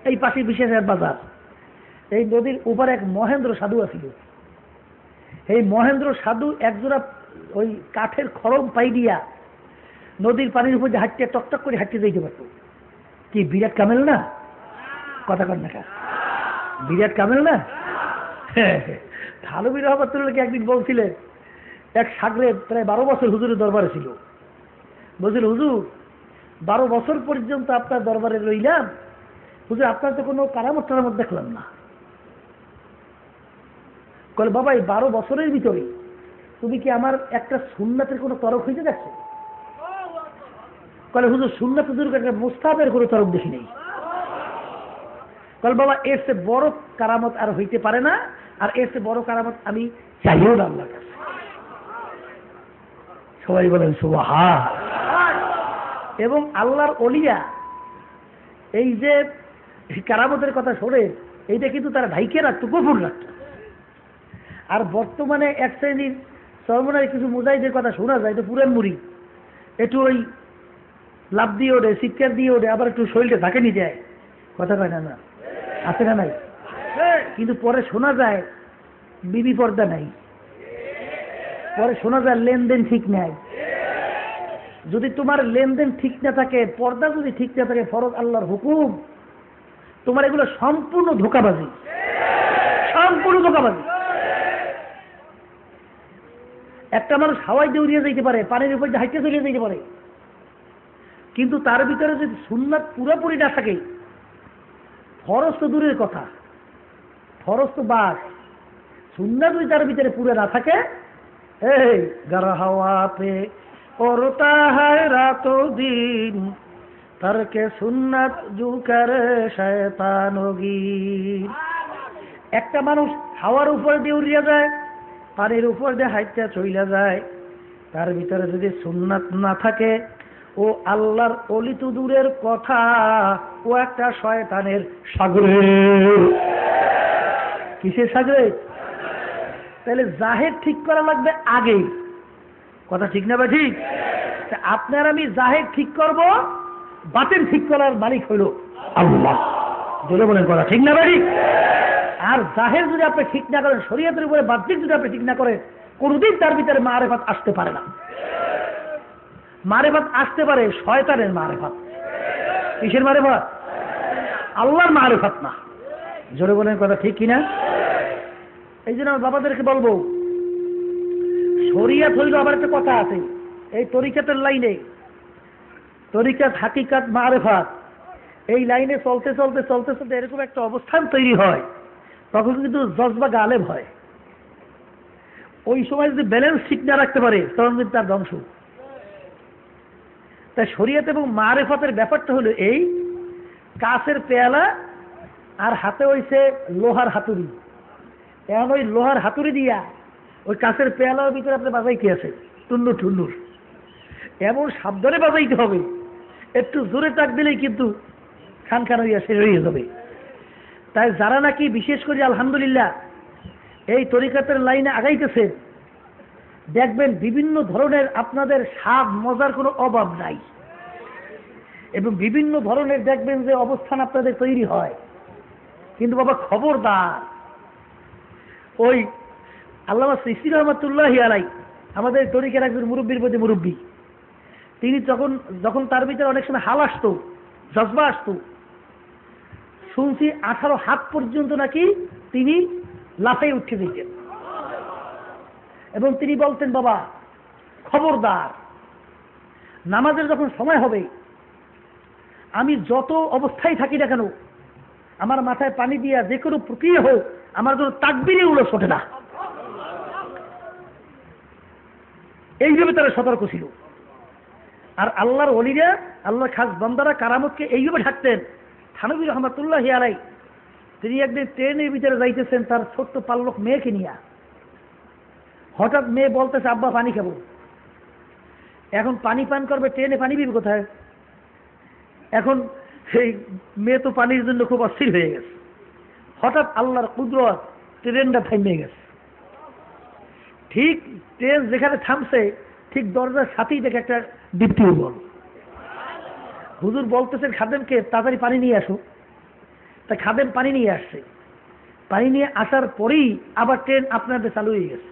এই পাশে বিশ্বাসের বাজার, এই নদীর উপর এক মহেন্দ্র সাধু আছিল। এই মহেন্দ্র সাধু একজোড়া ওই কাঠের খড়ম পাই দিয়া নদীর পানির উপর হাঁটতে টকটক করে হাঁটতে যাইতে পারত। কি বিরাট কামেল না? কথা কন না, বিরাট কামেল না? থানবী রহমতুল্লাহকে একদিন বলছিলেন, এক সাগরে প্রায় 12 বছর হুজুরের দরবারে ছিল, বলছিল হুজুর 12 বছর পর্যন্ত আপনার দরবারে রইলাম, হুজুর আপনার তো কোনো কারামত টারামত দেখলাম না। বলে বাবা এই 12 বছরের ভিতরে তুমি কি আমার একটা সুন্নাতের কোনো তরফ হইতে দেখছো? বলে হুজুর সুন্নাত হুজুর একটা মুস্তাহাবের কোনো তরফ দেখি নেই। বলে বাবা এর চেয়ে বড় কারামত আর হইতে পারে না, আর এর চেয়ে বড় কারামত আমি চাইও না আল্লাহর কাছে। সবাই বলেন সুবহান। এবং আল্লাহর ওলিয়া এই যে কারামতের কথা শোনে, এইটা কিন্তু তারা ঢাইকে রাখতো, গোপন রাখতো। আর বর্তমানে এক শ্রেণীর সর্বনারী কিছু মুজাহিদের কথা শোনা যায়, তো পুরান মুড়ি একটু ওই লাভ দিয়ে ওঠে, চিৎকার দিয়ে ওঠে, আবার একটু শরীরটা ঢাকে নিয়ে যায়, কথা কয় না? না আছে না নাই? কিন্তু পরে শোনা যায় বিবি পর্দা নাই, পরে শোনা যায় লেনদেন ঠিক নাই। যদি তোমার লেনদেন ঠিক না থাকে, পর্দা যদি ঠিক না থাকে, ফরজ আল্লাহর হুকুম, তোমার এগুলো সম্পূর্ণ ধোঁকাবাজি, সম্পূর্ণ ধোঁকাবাজি। একটা মানুষ হাওয়ায় দিয়ে উড়িয়ে যেতে পারে, পানির উপর দিয়ে হাইটে চলিয়ে যেতে পারে, কিন্তু তার ভিতরে যদি সুন্নাত পুরোপুরি না থাকে, ফরজ তো দূরের কথা, ফরজ তো বাস, সুন্নাত যদি তার ভিতরে পুরো না থাকে, এই গারা হাওয়া পে করতা হয় রাতো দিন তারকে সুন্নাত জু করে শয়তানগীর। একটা মানুষ হাওয়ার উপর দিয়ে উড়িয়া যায়, পানির উপর দিয়ে হাইটে চইলা যায়, তার ভিতরে যদি সুন্নাত না থাকে, ও আল্লাহর অলি তো দূরের কথা, ও একটা শয়তানের সাগরে। কিসের সাগরে? তাহলে জাহের ঠিক করা লাগবে আগে, কথা ঠিক না? বা ঠিক। আপনার আমি জাহের ঠিক করব, বাতিল ঠিক করার মালিক হইল আল্লাহ। জোরে বলেন, কথা ঠিক না? বা ঠিক। আর জাহের যদি আপনি ঠিক না করেন, শরীয়তের উপরে বাহ্যিক যদি আপনি ঠিক না করেন, কোনদিন তার ভিতরে মারেফাত আসতে পারে না। মারেফাত আসতে পারে শয়তানের মারেফাত। কিসের মারেফাত? আল্লাহর মারেফাত না। জোরে বলেন, কথা ঠিক কিনা? এই জন্য আমার বাবাদেরকে বলবো, শরিয়াত হইল আবার একটা কথা আছে, এই তরিকাতের লাইনে, তরিকাত হাকিকাত মারেফাত, এই লাইনে চলতে চলতে চলতে চলতে এরকম একটা অবস্থান তৈরি হয়, তখন কিন্তু জজবা গালেব হয়। ওই সময় যদি ব্যালেন্স ঠিক না রাখতে পারে, তখন কিন্তু তার ধ্বংস। তাই শরিয়ত এবং মারেফাতের ব্যাপারটা হলো এই, কাচের পেয়ালা আর হাতে হইছে লোহার হাতুড়ি। এখন ওই লোহার হাতুড়ি দিয়া ওই কাচের পেয়ালার ভিতরে আপনি বাজাইতে আছে টুন্নুর টুন্নুর, এমন সাবধানে বাজাইতে হবে, একটু জোরে টাক দিলেই কিন্তু খান খান হইয়া শেষ হয়ে যাবে। তাই যারা নাকি বিশেষ করে আলহামদুলিল্লাহ এই তরিকাতের লাইনে আগাইতেছে, দেখবেন বিভিন্ন ধরনের আপনাদের স্বাদ মজার কোনো অভাব নাই, এবং বিভিন্ন ধরনের দেখবেন যে অবস্থান আপনাদের তৈরি হয়। কিন্তু বাবা খবরদার, ওই আল্লামা সৃষ্টি রহমতুল্লাহি আলাই আমাদের তরিকার একজন মুরব্বীর প্রতি মুরব্বী, তিনি যখন তার ভিতরে অনেক সময় হাল আসতো, জজবা আসতো, শুনছি 18 হাত পর্যন্ত নাকি তিনি লাফাই উঠে দিতেন, এবং তিনি বলতেন, বাবা খবরদার, নামাজের যখন সময় হবে, আমি যত অবস্থায় থাকি না কেন, আমার মাথায় পানি দিয়া যে কোনো প্রক্রিয়া হোক, আমার জন্য তাকবীরে উলস ওঠে না। এইভাবে তারা সতর্ক ছিল। আর আল্লাহর ওলিরা, আল্লাহর খাস বান্দারা কারামতকে এইভাবে ঢাকতেন। থানভী রহমতুল্লাহি আলাই তিনি একদিন ট্রেনের ভিতরে যাইতেছেন তার ছোট্ট পাল্লক মেয়েকে নিয়ে, হঠাৎ মেয়ে বলতেছে, আব্বা পানি খাবো। এখন পানি পান করবে, ট্রেনে পানি পিবে কোথায়? এখন সেই মেয়ে তো পানির জন্য খুব অস্থির হয়ে গেছে। হঠাৎ আল্লাহর কুদরত, ট্রেনটা থামিয়ে গেছে। ঠিক ট্রেন যেখানে থামছে, ঠিক দরজার সাথেই দেখে একটা দীপ্তি বল। হুজুর বলতেছেন খাদেমকে, তাড়াতাড়ি পানি নিয়ে আসো। তা খাদেম পানি নিয়ে আসছে। পানি নিয়ে আসার পরেই আবার ট্রেন আপনাদের চালু হয়ে গেছে।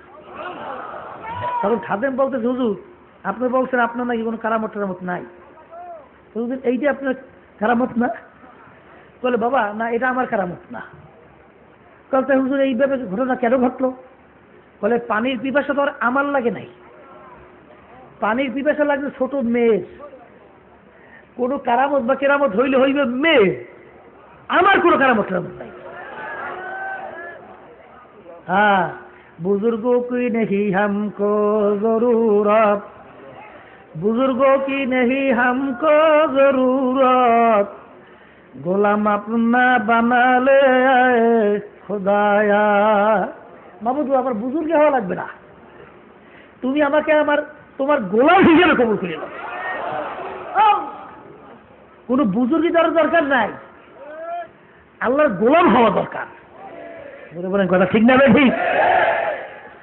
তখন খাদেম বলতেছে, হুজুর আপনি বলছেন আপনার নাকি কোনো কারামত টারামত নাই, হুজুর এইটা আপনার কারামত না? বলে, বাবা না, এটা আমার কারামত না। বলতে, হুজুর এইভাবে ঘটনা কেন ঘটলো? বলে, পানির পিপাসা তো আর আমার লাগে নাই, পানির পিপাসা লাগবে ছোট মেয়ের। কোনো কারামত বা কেরামত হইলে হইবে মেয়ে, আমার কোনো কারামত টারামত নাই। हाँ बुजुर्गों की नहीं हमको जरूरत, बुजुर्गों की नहीं हमको जरूरत, গোলাম আপনা বানালে খোদায়া। মাবুদু, আমার বুজুর্গে হওয়া লাগবে না, তুমি আমাকে তোমার গোলাম হিসেবে কবুল করে নাও। কোনো বুজুর্গি দরকার নাই, আল্লাহর গোলাম হওয়া দরকার। বলেন, কথা ঠিক না? ঠিক।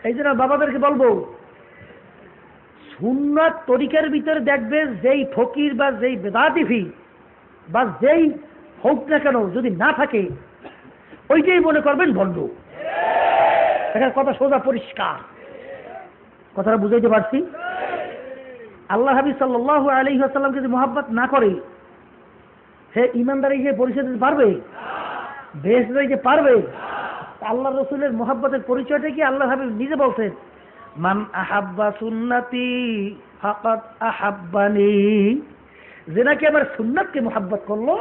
এই জন্য বাবাদেরকে বলবো, সুন্নাত তরিকার ভিতরে দেখবে যেই ফকির বা যেই বেদাতিফি বা যেই হোক না কেন, যদি না থাকে, ওইটাই মনে করবেন ভণ্ড। এখানে কথা সোজা পরিষ্কার, কথাটা বুঝাইতে পারছি? আল্লাহ হাবিব সাল্লাল্লাহু আলাইহি ওয়াসাল্লামকে যদি মহব্বত না করে, সে ইমানদারি যে পরিচয় দিতে পারবে? বেহেশতে যাইতে পারবে? আল্লাহ রসুলের মহব্বতের পরিচয়টা কি? আল্লাহ হাবিব নিজে বলছেন, মান আহাব্বা সুন্নতি ফাকাদ আহাব্বানি, যে নাকি আমার সুন্নাতকে মোহাব্বত করলো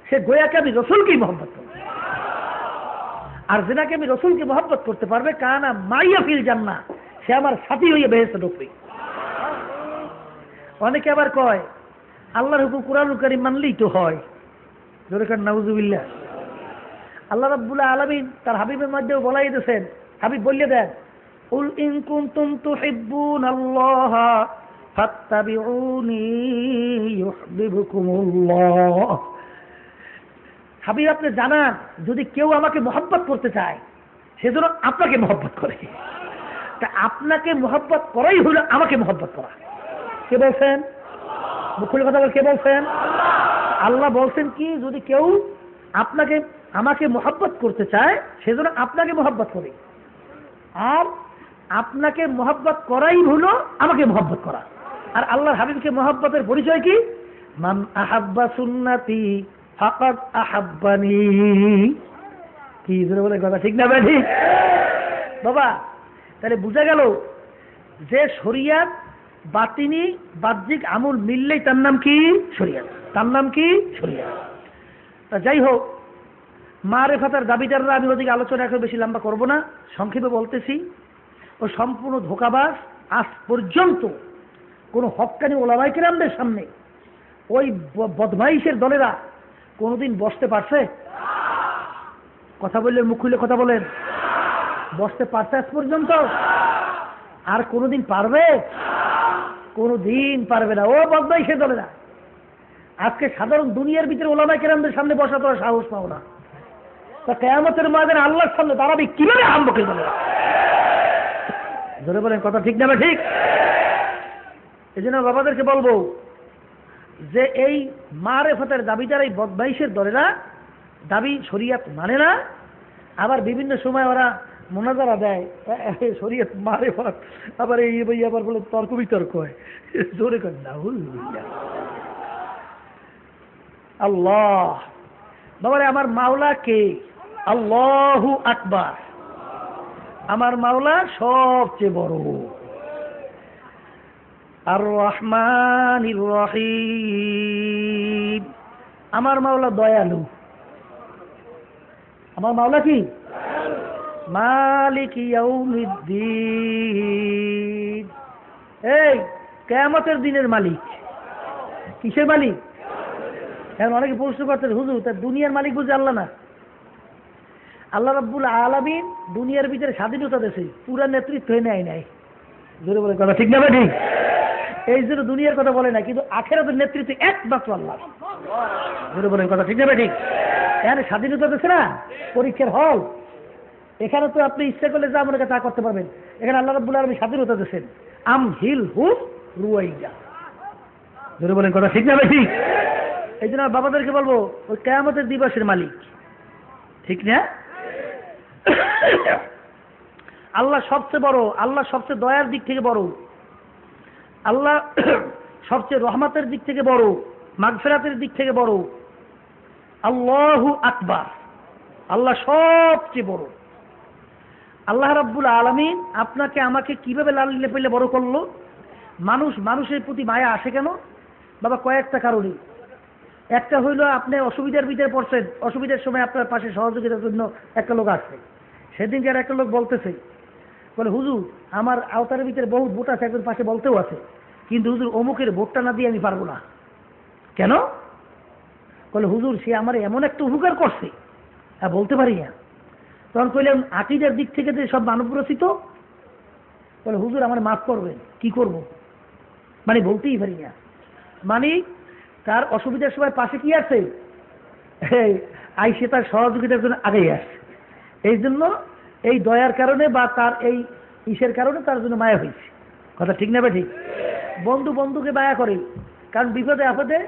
সে গোয়াকে আমি রসুলকেই মোহাব্বত করবো। আর যে নাকি আমি রসুলকে মোহাব্বত করতে পারবে কানা মাইয়া ফিল জান্নাহ, সে আমার সাথী হইয়া বেহেশতে ঢুকবে। অনেকে আবার কয় আল্লাহর হুকুম কুরআনুল কারীম মানলেই তো হয়, জোরে কান নাউজুবিল্লাহ। আল্লাহ রাব্বুল আলামিন তার হাবিবের মধ্যেও বলাই দিয়েছেন, হাবিব বললে দেন কুল ইন কুনতুম তুহিব্বুনাল্লাহা ফাত্তাবিউনি ইউহিব্বুকুমুল্লাহ। হাবিব আপনি জানান যদি কেউ আমাকে মহব্বত করতে চায় সেজন্য আপনাকে মহব্বত করে, তা আপনাকে মহব্বত করাই হলো আমাকে মহব্বত করা। কে বলছেন? মুখের কথা বল, কে বলছেন? আল্লাহ বলছেন কি যদি কেউ আপনাকে আমাকে মহব্বত করতে চায় সেজন্য আপনাকে মহব্বত করে, আর আপনাকে মহব্বত করাই হলো আমাকে মহব্বত করা। আর আল্লাহর হাবিবকে মহব্বতের পরিচয় কি? মান আহাব্বা সুন্নতি ফাকাদ আহাব্বানি। কি বলে কথা ঠিক না ঠিক? বাবা তাহলে বোঝা গেল যে শরিয়াত বাতিনি বাহ্যিক আমল মিললেই তার নাম কি শরিয়াত, তার নাম কি শরিয়াত। তা যাই হোক, মারেফাতের দাবিদাররা, আমি ওদিকে আলোচনা এখন বেশি লম্বা করব না, সংক্ষেপে বলতেছি, ও সম্পূর্ণ ধোঁকাবাজ। আজ পর্যন্ত কোনো হক্কানি ওলামায়ে কেরামদের সামনে ওই বদমাইশের দলেরা কোনোদিন বসতে পারছে? কথা বললেন, মুখ খুলে কথা বলেন, বসতে পারছে আজ পর্যন্ত? আর কোনোদিন পারবে? কোনোদিন পারবে না। ও বদমাইশের দলেরা আজকে সাধারণ দুনিয়ার ভিতরে ওলামায়ে কেরামদের সামনে বসা তোরা সাহস পাও না, তা কিয়ামতের ময়দানে আল্লাহর সামনে দাঁড়াবি কিভাবে? আহম্মকের দলেরা। ধরে বলেন কথা ঠিক না ঠিক? এই জন্য বাবাদেরকে বলবো যে এই মারেফতের দাবিদার এই বদমাইশের দলেরা দাবি শরিয়াত মানে না, আবার বিভিন্ন সময় ওরা মোনাজারা দেয় শরিয়াত মারেফত, আবার এই ভাই আবার বলে তর্ক বিতর্ক হয়। জোরে কর না আল্লাহ। বাবারে আমার মাওলা কে? আল্লাহু আকবার। আমার মাওলা সবচেয়ে বড়। আর রহমানির রহিম। আমার মাওলা দয়ালু। আমার মাওলা কি? মালিক ইয়াউমিদ্দিন। এই কিয়ামতের দিনের মালিক। কিসের মালিক? এখন অনেকে প্রশ্ন করতেন হুজুর তার দুনিয়ার মালিক বুঝে আল্লাহ না? আল্লাহ রাব্বুল আলামিন দুনিয়ার ভিতরে স্বাধীনতা দিয়েছে, পুরা নেতৃত্ব হয়ে নেয় নাই। জোরে বলে কথা ঠিক না ঠিক? এই জন্য দুনিয়ার কথা বলে না, কিন্তু আখিরাতের নেতৃত্ব একমাত্র আল্লাহ। জোরে বলে কথা ঠিক না ঠিক? এখানে স্বাধীনতা দিয়েছে না, পরীক্ষার হল, এখানে তো আপনি ইচ্ছা করলে যা মনে তা করতে পারবেন। এখানে আল্লাহ রাব্বুল আলামিন স্বাধীনতা দিয়েছেন। আম হিল হু রুয়াইয়া। জোরে বলেন কথা ঠিক না ঠিক? এই জন্য বাবাদেরকে বলবো ওই কিয়ামতের দিবসের মালিক, ঠিক না? আল্লাহ সবচেয়ে বড়, আল্লাহ সবচেয়ে দয়ার দিক থেকে বড়, আল্লাহ সবচেয়ে রহমতের দিক থেকে বড়, মাগফিরাতের দিক থেকে বড়। আল্লাহু আকবার। আল্লাহ সবচেয়ে বড়। আল্লাহ রাব্বুল আলামিন আপনাকে আমাকে কিভাবে লালিয়ে পেলে বড় করলো? মানুষের প্রতি মায়া আসে কেন বাবা? কয়েকটা কারণে। একটা হইল আপনি অসুবিধার ভিতরে পড়ছেন, অসুবিধার সময় আপনার পাশে সহযোগিতার জন্য একটা লোক আসছে। সেদিন যার একটা লোক বলতেছে, বলে হুজুর আমার আওতার ভিতরে বহুত ভোট আছে, একজন পাশে বলতেও আছে, কিন্তু হুজুর অমুকের ভোটটা না দিয়ে আমি পারবো না। কেন? বলে হুজুর সে আমার এমন একটা উপকার করছে, বলতে পারি না। তখন কইলাম আকীদার দিক থেকে যে সব মানব রচিত। বলে হুজুর আমার মাফ করবেন, কি করব? মানে বলতেই পারি না। মানে তার অসুবিধার সময় পাশে কি আছে, আইসে তার সহযোগিতার জন্য আগেই আসছে। এই জন্য এই দয়ার কারণে বা তার এই ইসের কারণে তার জন্য মায়া হয়েছে। কথা ঠিক না ঠিক? বন্ধু বন্ধুকে মায়া করে, কারণ বিপদে আপদে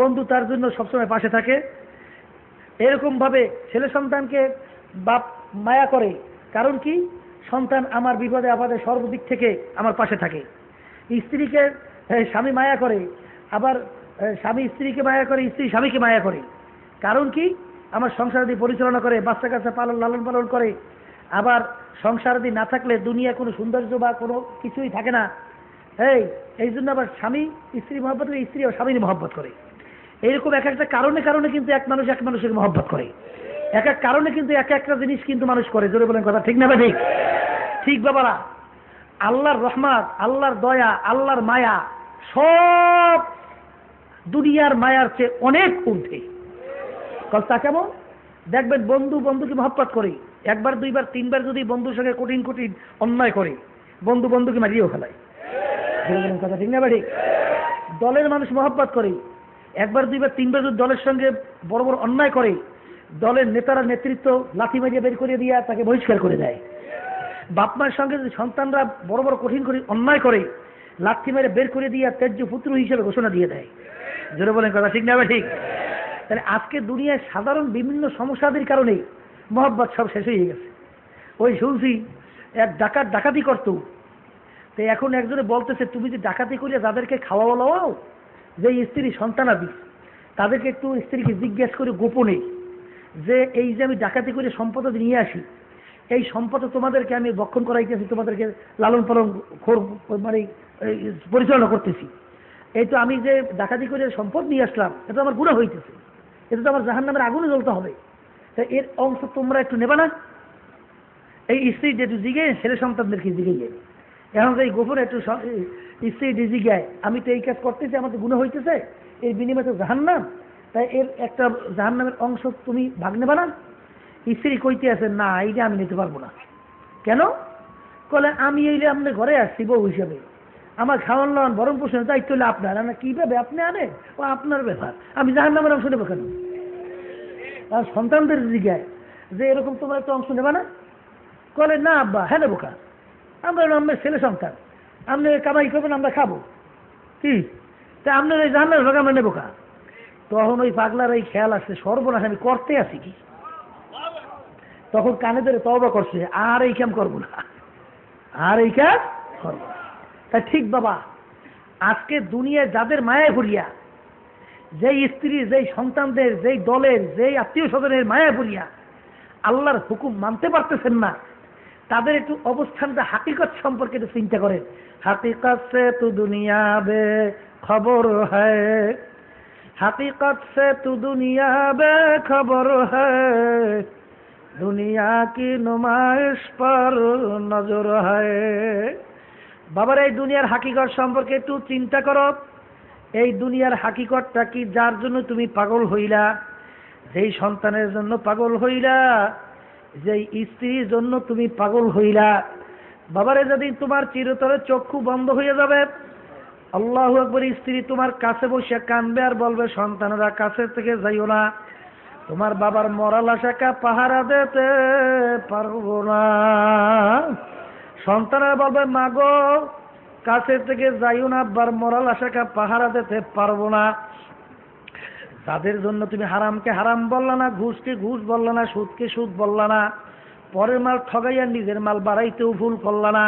বন্ধু তার জন্য সবসময় পাশে থাকে। এরকম ভাবে ছেলে সন্তানকে বাপ মায়া করে, কারণ কি সন্তান আমার বিপদে আপদে সর্বদিক থেকে আমার পাশে থাকে। স্ত্রীকে স্বামী মায়া করে, আবার স্বামী স্ত্রীকে মায়া করে, স্ত্রী স্বামীকে মায়া করে, কারণ কি আমার সংসার দিয়ে পরিচালনা করে, বাচ্চা কাচ্চা লালন পালন করে, আবার সংসারাদি না থাকলে দুনিয়া কোনো সৌন্দর্য বা কোনো কিছুই থাকে না। এই জন্য আবার স্বামী স্ত্রী মহব্বত করে, স্ত্রী আবার স্বামীর মহব্বত করে। এইরকম এক একটা কারণে কারণে কিন্তু এক মানুষ এক মানুষের মহব্বত করে, এক এক কারণে কিন্তু এক একটা জিনিস কিন্তু মানুষ করে। জোরে বলেন কথা ঠিক না বা ঠিক? ঠিক বাবারা, আল্লাহর রহমত, আল্লাহর দয়া, আল্লাহর মায়া সব দুনিয়ার মায়ার চেয়ে অনেক ঊর্ধ্বে। কথা কেমন? দেখবেন বন্ধু বন্ধুকে মহব্বত করে, একবার দুইবার তিনবার যদি বন্ধুর সঙ্গে কঠিন কঠিন অন্যায় করে, বন্ধু বন্ধুকে মারিয়েও ফেলায়। কথা ঠিক না বা ঠিক? দলের মানুষ মহব্বত করে, একবার দুইবার তিনবার যদি দলের সঙ্গে বড় বড় অন্যায় করে, দলের নেতারা নেতৃত্ব লাঠি মারিয়ে বের করে দিয়ে তাকে বহিষ্কার করে দেয়। বাপ মায়ের সঙ্গে যদি সন্তানরা বড় বড় কঠিন কঠিন অন্যায় করে, লাঠি মেরে বের করে দিয়ে ত্যায্য পুত্র হিসেবে ঘোষণা দিয়ে দেয়। জোরে বলেন কথা ঠিক না বা ঠিক? তাহলে আজকে দুনিয়ায় সাধারণ বিভিন্ন সমস্যাদের কারণে মহব্বত সব শেষ হয়ে গেছে। ওই শুনছি এক ডাকাত ডাকাতি করতো, তো এখন একজনে বলতেছে তুমি যে ডাকাতি করিয়া যাদেরকে খাওয়াও, যে স্ত্রী সন্তানাদি, তাদেরকে একটু স্ত্রীকে জিজ্ঞেস করে গোপনে যে এই যে আমি ডাকাতি করে সম্পদ নিয়ে আসি, এই সম্পদ তোমাদেরকে আমি বক্ষণ করাইতেছি, তোমাদেরকে লালন পালন মানে পরিচালনা করতেছি, এই তো আমি যে ডাকাতি করে সম্পদ নিয়ে আসলাম, এটা আমার গুনাহ হইতেছে, এটা তো আমার জাহান্নামের আগুনে জ্বলতে হবে, তা এর অংশ তোমরা একটু নেবা না? এই স্ত্রী যেটু জিগে ছেলে সন্তানদেরকে জিগে, এখন এই গোপনে একটু স্ত্রী জিগায় আমি তো এই কাজ করতেছি, আমার তো গুনাহ হইতেছে, এর বিনিময়ে তো জাহান্নাম, তাই এর একটা জাহান্নামের অংশ তুমি ভাগ নেবা না? স্ত্রী কইতে আছে না, এইটা আমি নিতে পারবো না। কেন? বলে আমি এইলে আপনার ঘরে আসছি বউ হিসাবে, আমার খাওয়ান লাওয়ান ভরণ পোষণ দায়িত্ব হলে আপনার, না কিভাবে আপনি আনে ও আপনার ব্যাপার, আমি জাহান্নামের অংশ নেবো কেন? আর সন্তানদের জিগায় যে এরকম তোমার একটা অংশ নেবা না? বলে না আব্বা, হ্যাঁ নেবো কা, আমরা আমার ছেলে সন্তান, আপনি কামাই করবেন আমরা খাবো, কি তা আপনার এই জাহান্নামের ভাগ আমরা নেবো কা? তখন ওই পাগলার এই খেয়াল আসছে, সর্বনাশ আমি করতে আসি কি, তখন কানে ধরে তওবা করছে, আর এই কাম করবো না, আর এই কাজ করবো না। তাই ঠিক বাবা, আজকে দুনিয়ায় যাদের মায়ায় ভরিয়া, যেই স্ত্রী, যেই সন্তানদের, যেই দলের, যেই আত্মীয় স্বজনের মায়ায় ভরিয়া আল্লাহর হুকুম মানতে পারতেছেন না, তাদের একটু অবস্থানটা হাকিকত সম্পর্কে একটু চিন্তা করেন। হাকিকত সে তু দুনিয়া বে খবর হ্যায়, হাকিকত সে তু দুনিয়া বে খবর হ্যায়, দুনিয়া কি নুমাইশ পর নজর হ্যায়। বাবার এই দুনিয়ার হাকিকত সম্পর্কে একটু চিন্তা করো। এই দুনিয়ার হাকিকতটা কি? যার জন্য তুমি পাগল হইলা, যেই সন্তানের জন্য পাগল হইলা, যেই স্ত্রীর জন্য তুমি পাগল হইলা, বাবারে যেদিন তোমার চিরতরে চক্ষু বন্ধ হয়ে যাবে, আল্লাহু আকবার, স্ত্রী তোমার কাছে বসে কাঁদবে আর বলবে সন্তানেরা কাছে থেকে যাইও না, তোমার বাবার মরা লাশাকে পাহারা দিতে পারবো না। সন্তানেরা বলবে মা গো কাছে থেকে যাইও না, আব্বার মরা লাশাকে পাহারা দিতে পারবো না। তাদের জন্য তুমি হারামকে হারাম বললা না, ঘুষকে ঘুষ বললা না, সুদকে সুদ বললা না, পরের মাল ঠগাইয়া নিজের মাল বাড়াইতেও ভুল করলা না।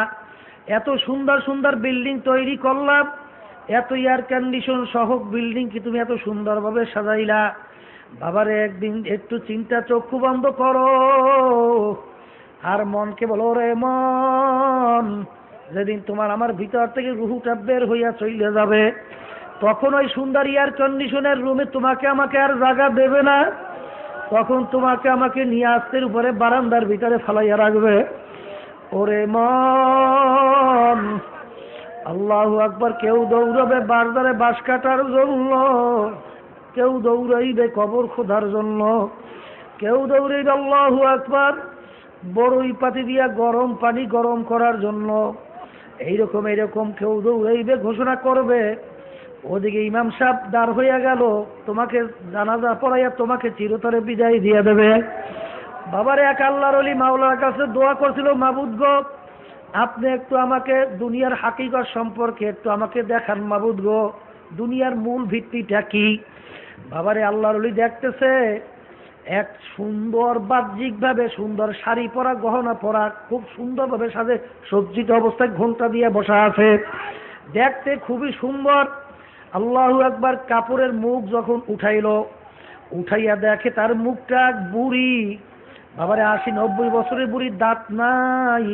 এত সুন্দর সুন্দর বিল্ডিং তৈরি করলাম, এত এয়ার কন্ডিশন সহ বিল্ডিং কি তুমি এত সুন্দরভাবে সাজাইলা? বাবারে একদিন একটু চিন্তা, চক্ষু বন্ধ করো আর মনকে বলো, রে মন, যেদিন তোমার আমার ভিতর থেকে রুহুটা বের হইয়া চলে যাবে, তখন ওই সুন্দর এয়ার কন্ডিশনের রুমে তোমাকে আমাকে আর জায়গা দেবে না, তখন তোমাকে আমাকে নিয়ে আস্তের উপরে বারান্দার ভিতরে ফালাইয়া রাখবে। ওরে মন, আল্লাহু আকবার, কেউ দৌড়াবে বারদারে বাঁশ কাটার জন্য, কেউ দৌড়াইবে কবর খোদার জন্য, কেউ দৌড়াইবে আল্লাহু আকবার বড়ই পাতি দিয়া গরম পানি গরম করার জন্য, এইরকম এইরকম কেউ দৌড়াইবে, ঘোষণা করবে। ওদিকে ইমাম সাহেব দাঁড় হইয়া গেল, তোমাকে জানাজা পড়াইয়া তোমাকে চিরতরে বিদায় দিয়ে দেবে। বাবারে এক আল্লাহর ওলি মাওলার কাছে দোয়া করছিল, মাবুদ গো আপনি একটু আমাকে দুনিয়ার হাকিকত সম্পর্কে একটু আমাকে দেখান মাবুদ গো, দুনিয়ার মূল ভিত্তিটা কি? বাবারে আল্লাহর ওলি দেখতেছে এক সুন্দর বাহ্যিক ভাবে সুন্দর শাড়ি পরা, গহনা পরা, খুব সুন্দরভাবে সাজে সজ্জিত অবস্থায় ঘোমটা দিয়ে বসা আছে, দেখতে খুবই সুন্দর। আল্লাহু আকবার, কাপড়ের মুখ যখন উঠাইল, উঠাইয়া দেখে তার মুখটা বুড়ি, বাবারে 80-90 বছরের বুড়ির দাঁত নাই,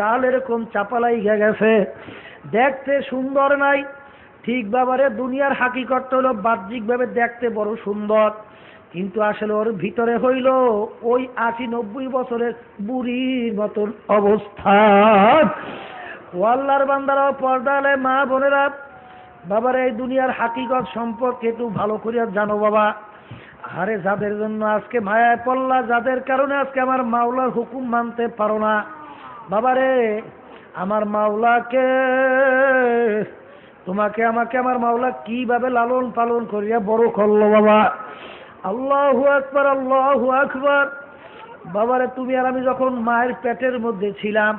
গাল এরকম চাপালাই গেছে, দেখতে সুন্দর নাই। ঠিক বাবারে দুনিয়ার হাকিকতটা হলো বাহ্যিক ভাবে দেখতে বড় সুন্দর, কিন্তু আসলে ওর ভিতরে হইল ওই 80-90 বছরের বুড়ির মতন অবস্থা। ও আল্লাহর বান্দারা, পর্দালে মা বোনেরা, বাবার এই দুনিয়ার হাকিকত সম্পর্কে একটু ভালো করে জানো বাবা। আরে যাদের জন্য আজকে মায়ায় পড়লা, যাদের কারণে আজকে আমার মাওলার হুকুম মানতে পারো না, বাবারে আমার মাওলাকে, তোমাকে আমাকে আমার মাওলা কিভাবে লালন পালন করিয়া বড় করলো বাবা। আল্লাহু আকবার, আল্লাহু আকবার। বাবারে তুমি আর আমি যখন মায়ের পেটের মধ্যে ছিলাম,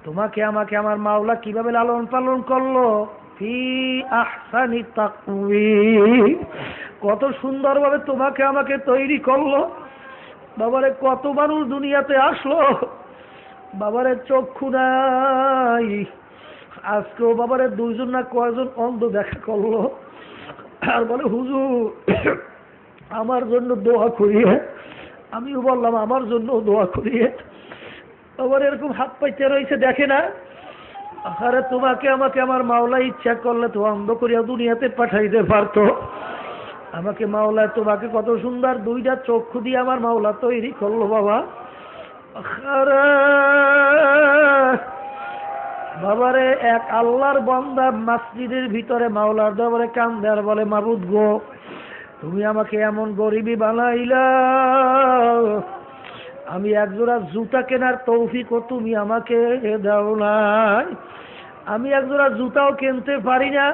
তোমাকে আমাকে আমার মাওলা কিভাবে লালন পালন করলো, ফি আহসানি তাকওয়িম, কত সুন্দরভাবে তোমাকে আমাকে তৈরি করলো। বাবারে কত মানুষ দুনিয়াতে আসলো, বাবারে চক্ষু নাই, আজকেও বাবারে 2জন না কয়জন অন্ধ দেখা করলো, আর বলে হুজুর আমার জন্য দোয়া করিয়ে। আমিও বললাম আমার জন্য দোয়া করিয়ে। আবার এরকম হাত পাইতে রয়েছে, দেখে না। আরে তোমাকে আমাকে আমার মাওলা ইচ্ছা করলে তো অন্ধ করিয়া দুনিয়াতে পাঠাইতে পারতো। আমাকে মাওলা তোমাকে কত সুন্দর 2টা চক্ষু দিয়ে আমার মাওলা তৈরি করলো বাবা। আরে বাবারে এক আল্লাহর বান্দা মসজিদের ভিতরে মাওলার দরবারে কান্দে আর বলে, মাবুদ গো, তুমি আমাকে এমন গরিবী বানাইলা, আমি একজোড়া জুতা কেনার তৌফিকও তুমি আমাকে দাও নাই, আমি একজোড়া জুতাও কিনতে পারি না।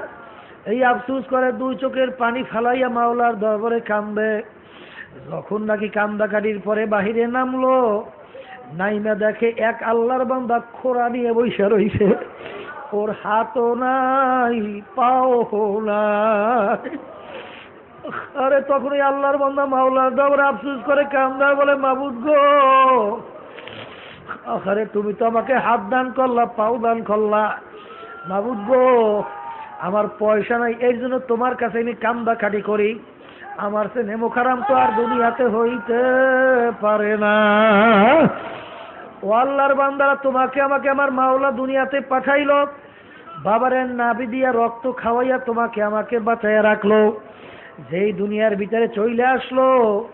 এই আফসোস করে 2 চোখের পানি ফালাইয়া মাওলার দরবারে কান্দে। যখন নাকি কান্দাকাটির পরে বাহিরে নামলো, নাইমা দেখে এক আল্লাহর বান্দা খোরা নিয়ে বইসা রইছে, ওর হাতও নাই পাও নাই। আরে তখন ওই আল্লাহর বান্দা মাওলার দরবারে আফসোস করে কান্দা, বলে মাবুদ গো, আরে তুমি তো আমাকে হাত দান করলা, পাও দান করলা, মাবুদ গো আমার পয়সা নাই, এই জন্য তোমার কাছে আমি কান্দা কাটি করি, আমার সে নেমো খারাম তো আর দুনিয়াতে হইতে পারে না। ও আল্লাহর বান্দারা, তোমাকে আমাকে আমার মাওলা দুনিয়াতে পাঠাইলো, বাবারের নাভি দিয়া রক্ত খাওয়াইয়া তোমাকে আমাকে বাঁচাইয়া রাখলো, যেই দুনিয়ার ভিতরে চলে আসলো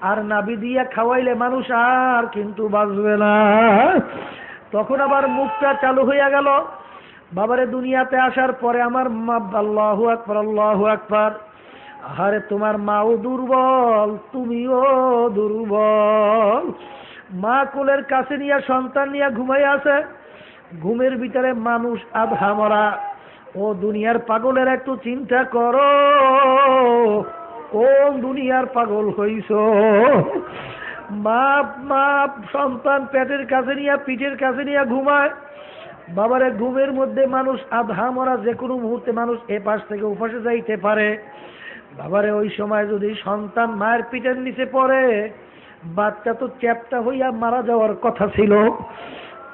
আর নাভি দিয়া খাওয়াইলে মানুষ আর কিন্তু বাঁচবে না। তখন আবার মুখটা চালু হইয়া গেল। বাবারে দুনিয়াতে আসার পরে আমার মা, আল্লাহু আকবার, আল্লাহু আকবার। আরে তোমার মাও দুর্বল, তুমিও দুর্বল। মা কোলের কাছে নিয়ে সন্তান নিয়ে ঘুমাই আছে, ঘুমের ভিতরে মানুষ আধা মরা। ও দুনিয়ার পাগলের একটু চিন্তা করো, কোন দুনিয়ার পাগল হইছ। মা সন্তান পেটের কাছে নিয়ে, পিঠের কাছে নিয়ে ঘুমায়। বাবারে ঘুমের মধ্যে মানুষ আধা মরা, যে কোনো মুহূর্তে মানুষ এ পাশ থেকে ও পাশে যাইতে পারে। বাবারে ওই সময় যদি সন্তান মায়ের পিঠের নিচে পড়ে, বাচ্চা তো চ্যাপ্টা হইয়া মারা যাওয়ার কথা ছিল।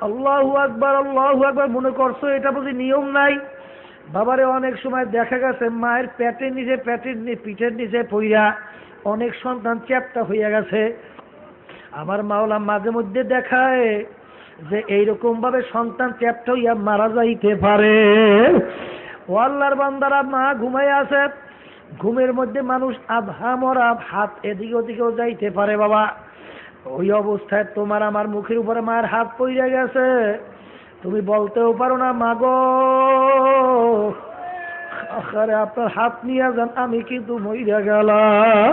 আল্লাহু আকবার, আল্লাহু আকবার। মনে করছো এটা বুঝি নিয়ম নাই? বাবারে অনেক সময় দেখা গেছে মায়ের পেটের নিচে, পিঠের নিচে পইরা অনেক সন্তান চ্যাপ্টা হইয়া গেছে। আমার মাওলা মাঝে মধ্যে দেখায় যে এইরকম ভাবে সন্তান চ্যাপ্টা হইয়া মারা যাইতে পারে। ও আল্লাহর বান্দারা, মা ঘুমাই আছে, ঘুমের মধ্যে মানুষ আধা মরা, হাত এদিকে ওদিকেও যাইতে পারে বাবা। ওই অবস্থায় তোমার আমার মুখের উপরে মায়ের হাত পড়ে গেছে, তুমি বলতেও পারো না মা গো, আরে আপনার হাত নিয়ে যান, আমি কিন্তু মইরা গেলাম।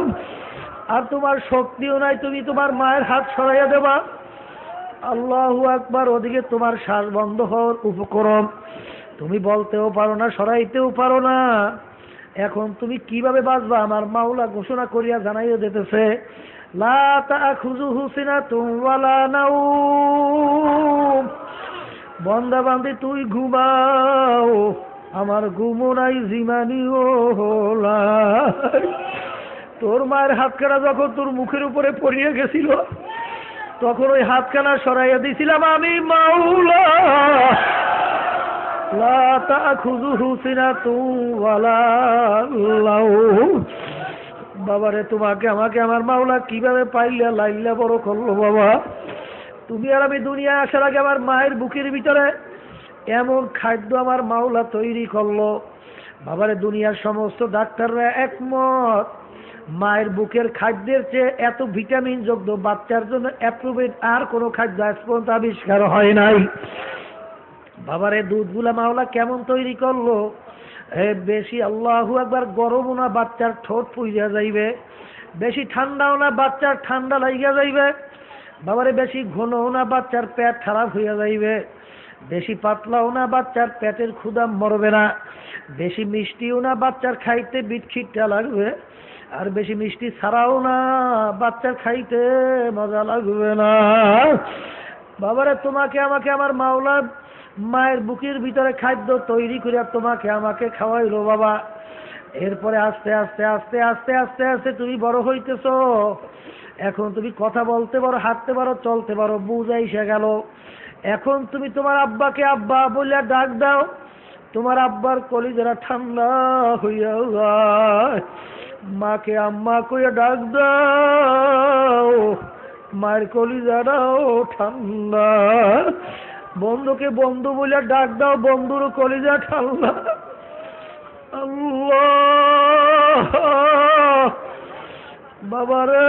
আর তোমার শক্তিও নাই, তুমি তোমার মায়ের হাত সরাইয়া দেবা। আল্লাহু আকবার। ওদিকে তোমার শ্বাস বন্ধ হওয়ার উপক্রম, তুমি বলতেও পারো না, সরাইতেও পারো না। এখন তুমি কিভাবে বাঁচবা? আমার মাওলা ঘোষণা করিয়া জানাইয়া দিতেছে, লা তাখুযুহু সিনাতুন ওয়ালা নাওম। বান্দা বান্দি তুই ঘুমাও, আমার ঘুমও নাই, জিমানিও নাই। তোর মায়ের হাতখানা যখন তোর মুখের উপরে পড়িয়ে গেছিল, তখন ওই হাতখানা সরাইয়া দিছিলাম আমি মাওলা। লা তাখুযুহু সিনাতুন ওয়ালা নাওম। বাবারে তোমাকে আমাকে আমার মাওলা কিভাবে পাইলা লাইলা বড় করলো বাবা। তুমি আর আমি দুনিয়া আসার আগে আমার মায়ের বুকের ভিতরে এমন খাদ্য আমার মাওলা তৈরি করলো বাবারে, দুনিয়ার সমস্ত ডাক্তাররা একমত মায়ের বুকের খাদ্যের চেয়ে এত ভিটামিন যুক্ত বাচ্চার জন্য অ্যাপ্রোভেট আর কোনো খাদ্য আজ পর্যন্ত আবিষ্কার হয় নাই। বাবারে দুধগুলা মাওলা কেমন তৈরি করলো, বেশি আল্লাহু আকবার গরমও না বাচ্চার ঠোঁট পুইরা যাইবে, বেশি ঠান্ডাও না বাচ্চার ঠান্ডা লাইগা যাইবে, বাবারে বেশি ঘনও না বাচ্চার পেট খারাপ হইয়া যাইবে, বেশি পাতলাও না বাচ্চার পেটের ক্ষুধা মরবে না, বেশি মিষ্টিও না বাচ্চার খাইতে বিটখিটটা লাগবে, আর বেশি মিষ্টি ছাড়াও না বাচ্চার খাইতে মজা লাগবে না। বাবারে তোমাকে আমাকে আমার মাওলা মায়ের বুকের ভিতরে খাদ্য তৈরি করে তোমাকে আমাকে খাওয়াইলো বাবা। এরপরে আস্তে আস্তে আস্তে আস্তে আস্তে আস্তে তুমি বড় হইতেছো, এখন তুমি কথা বলতে পারো, হাঁটতে পারো, চলতে পারো, বুঝা এসে গেল। এখন তুমি তোমার আব্বাকে আব্বা বলে ডাক দাও, তোমার আব্বার কলিজারা ঠান্ডা হইয়া যায়। মাকে আম্মা কইয়া ডাক দাও, মায়ের কলিজারাও ঠান্ডা। বন্ধুকে বন্ধু বলে ডাক দাও, বন্ধুর কলিজা ঠান্ডা। আল্লাহ বাবারে,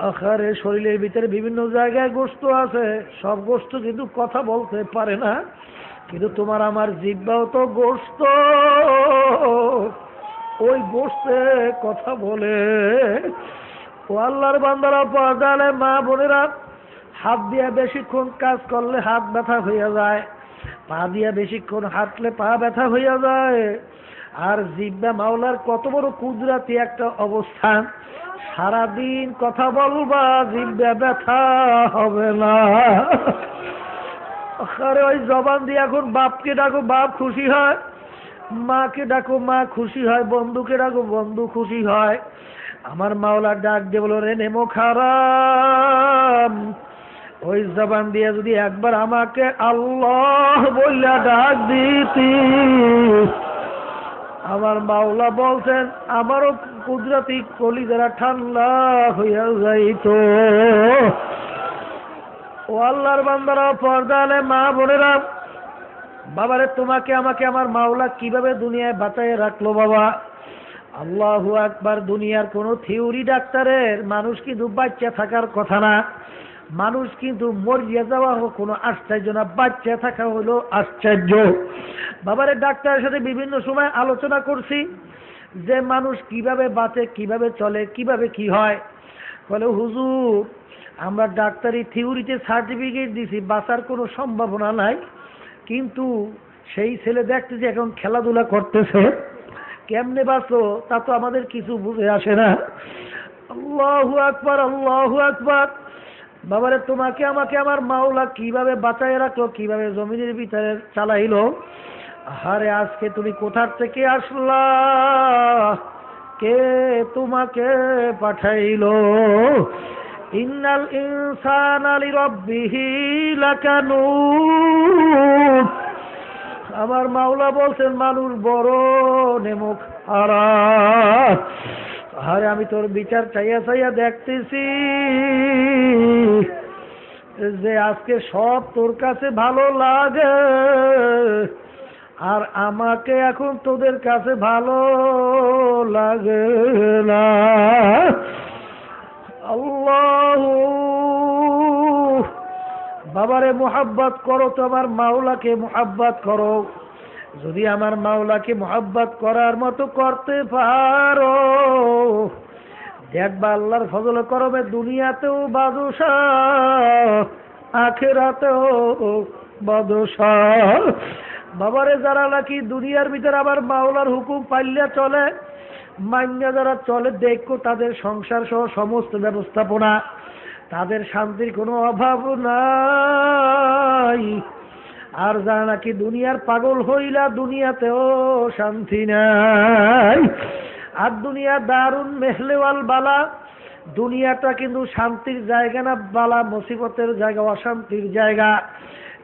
আখারে শরীরের ভিতরে বিভিন্ন জায়গায় গোশত আছে, সব গোশত কিন্তু কথা বলতে পারে না, কিন্তু তোমার আমার জিহ্বাও তো গোশত, ওই গোশতে কথা বলে। ও আল্লাহর বান্দারা, পর্দালে মা বোনেরা, হাত দিয়া বেশিক্ষণ কাজ করলে হাত ব্যথা হইয়া যায়, পা দিয়া বেশিক্ষণ হাঁটলে পা ব্যথা হইয়া যায়। আর জিহ্বা মাওলার কত বড় কুদরতি একটা অবস্থান, সারাদিন কথা বলবা জিহ্বা ব্যথা হবে না। আরে ওই জবান দিয়ে এখন বাপকে ডাকো, বাপ খুশি হয়, মাকে ডাকো, মা খুশি হয়, বন্ধুকে ডাকো, বন্ধু খুশি হয়। আমার মাওলা ডাক দিয়ে বলো, রে নেমো খারাপ, ওই জবান দিয়ে যদি একবার আমাকে আল্লাহ বললা ডাক দিতি, আমার মাওলা বলছেন আমারও কুদরতি কলিজারা ঠান্ডা হইয়া যাইতো। ও আল্লাহর বান্দারা, পর্দালে মা বোনেরা, বাবারে তোমাকে আমাকে আমার মাওলা কিভাবে দুনিয়ায় বাঁচায় রাখলো বাবা। আল্লাহু আকবার। দুনিয়ার কোনো থিওরি ডাক্তারের মানুষ কিন্তু বাচ্চা থাকার কথা না, মানুষ কিন্তু মরিয়া যাওয়া হোক কোনো আশ্চর্য না, বাচ্চা থাকা হলো আশ্চর্য। বাবারে ডাক্তারের সাথে বিভিন্ন সময় আলোচনা করছি যে মানুষ কিভাবে বাঁচে, কিভাবে চলে, কিভাবে কি হয়। বলে হুজুর, আমরা ডাক্তারি থিওরিতে সার্টিফিকেট দিছি, বাঁচার কোনো সম্ভাবনা নাই, কিন্তু সেই ছেলে দেখতেছে এখন খেলাধুলা করতেছে, কেমনে বাঁচো তা তো আমাদের কিছু বুঝে আসে না। আল্লাহু আকবার, আল্লাহু আকবার। বাবারে তোমাকে আমাকে আমার মাওলা কিভাবে বাঁচায় রাখলো, কিভাবে জমিনের ভিতরে চালাইলো। আরে আজকে তুমি কোথার থেকে আসলা, কে তোমাকে পাঠাইলো? ইন্নাল ইনসানা লিরাব্বিহি লাকানুত। আমার মাওলা বলছেন মানুষ বড় নেমুখ হারাম। আরে আমি তোর বিচার চাইয়া চাইয়া দেখতেছি যে আজকে সব তোর কাছে ভালো লাগে, আর আমাকে এখন তোদের কাছে ভালো লাগে না। আল্লাহ বাবারে মুহাব্বত করো তো আমার মাওলাকে মুহাব্বত করো। যদি আমার মাওলাকে মুহাব্বত করার মতো করতে পারো, দেখবা আল্লাহর ফজল করবে দুনিয়াতেও বাদশাহ, আখিরাতেও বাদশাহ। বাবারে যারা নাকি দুনিয়ার ভিতরে আবার মাওলার হুকুম পাইলে চলে, মাইন্যা যারা চলে, দেখো তাদের সংসার সহ সমস্ত ব্যবস্থাপনা, তাদের শান্তির কোনো অভাব নাই। আর যারা নাকি দুনিয়ার পাগল হইলা, দুনিয়াতেও শান্তি নাই। আর দুনিয়া দারুন মেহলেওয়াল বালা, দুনিয়াটা কিন্তু শান্তির জায়গা না, বালা মুসিবতের জায়গা, অশান্তির জায়গা।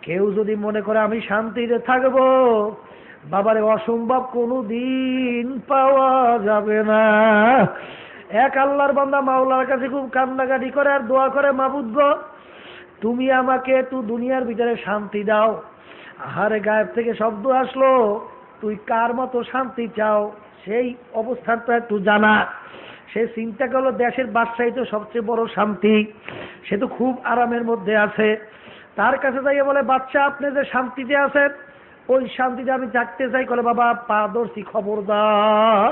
কেউ যদি মনে করে আমি শান্তিতে থাকবো, বাবারে অসম্ভব কোনো দিন পাওয়া যাবে না। এক আল্লাহর বান্দা মাওলার কাছে খুব কান্নাকাটি করে আর দোয়া করে, মাবুদ গো তুমি আমাকে একটু দুনিয়ার ভিতরে শান্তি দাও। আহারে গায়েব থেকে শব্দ আসলো, তুই কার মতো শান্তি চাও সেই অবস্থানটা একটু জানা। সে চিন্তা করলো দেশের বাদশাহী তো সবচেয়ে বড় শান্তি, সে তো খুব আরামের মধ্যে আছে। তার কাছে যাইয়ে বলে, বাদশাহ আপনি যে শান্তিতে আছেন ওই শান্তিতে আমি থাকতে চাই। বলে, বাবা পা ধরছি, খবরদার।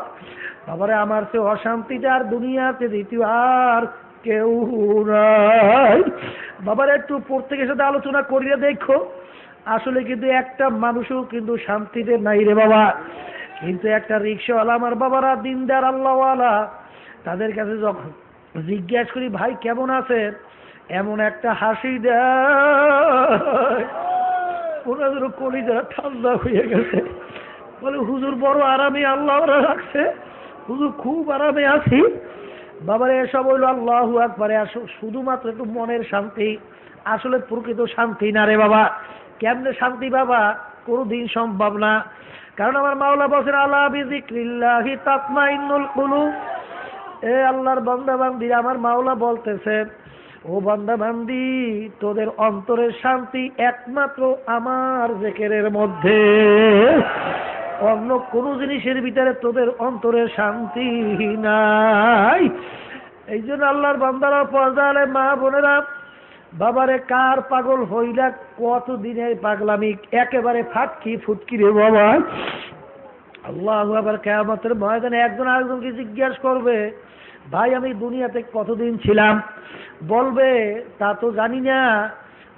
বাবারে আমার সে অশান্তিটা আর দুনিয়াতে দ্বিতীয় আর কেউ নাই। বাবার একটু প্রত্যেকের সাথে আলোচনা করিয়ে দেখো, আসলে কিন্তু একটা মানুষও কিন্তু শান্তিতে নাই রে বাবা। কিন্তু একটা রিক্সাওয়ালা আমার বাবারা দিনদার আল্লাহওয়ালা, তাদের কাছে যখন জিজ্ঞাসা করি ভাই কেমন আছেন, এমন একটা হাসি দেয় ওনাদের কলিজা ঠান্ডা হয়ে গেছে। বলে, হুজুর বড় আরামে আল্লাহ রাখছে, হুজুর খুব আরামে আছি। বাবারে এসব হইল আল্লাহু আকবার, শুধুমাত্র একটু মনের শান্তি, আসলে প্রকৃত শান্তি না রে বাবা। কেমনে শান্তি বাবা, কোনোদিন সম্ভব না। কারণ আমার মাওলা বলেন, আলা বিযিক্রিল্লাহি তাতমাইন্নুল কুলুব। এ আল্লাহর বান্দা বান্দি, আমার মাওলা বলতেছেন, ও বান্দা বান্দি তোদের অন্তরের শান্তি একমাত্র আমার জিকিরের মধ্যে, অন্য কোন জিনিসের ভিতরে তোদের অন্তরের শান্তি নাই। এই জন্য আল্লাহর বান্দারা পর্দালে মা বোনেরা, বাবারে কার পাগল হইলা, কত দিনের পাগলামি, একেবারে ফাটকি ফুটকি রে বাবা। আল্লাহ আবার কিয়ামতের ময়দানে একজন আরেকজনকে জিজ্ঞাসা করবে, ভাই আমি দুনিয়াতে কতদিন ছিলাম? বলবে তা তো জানি না,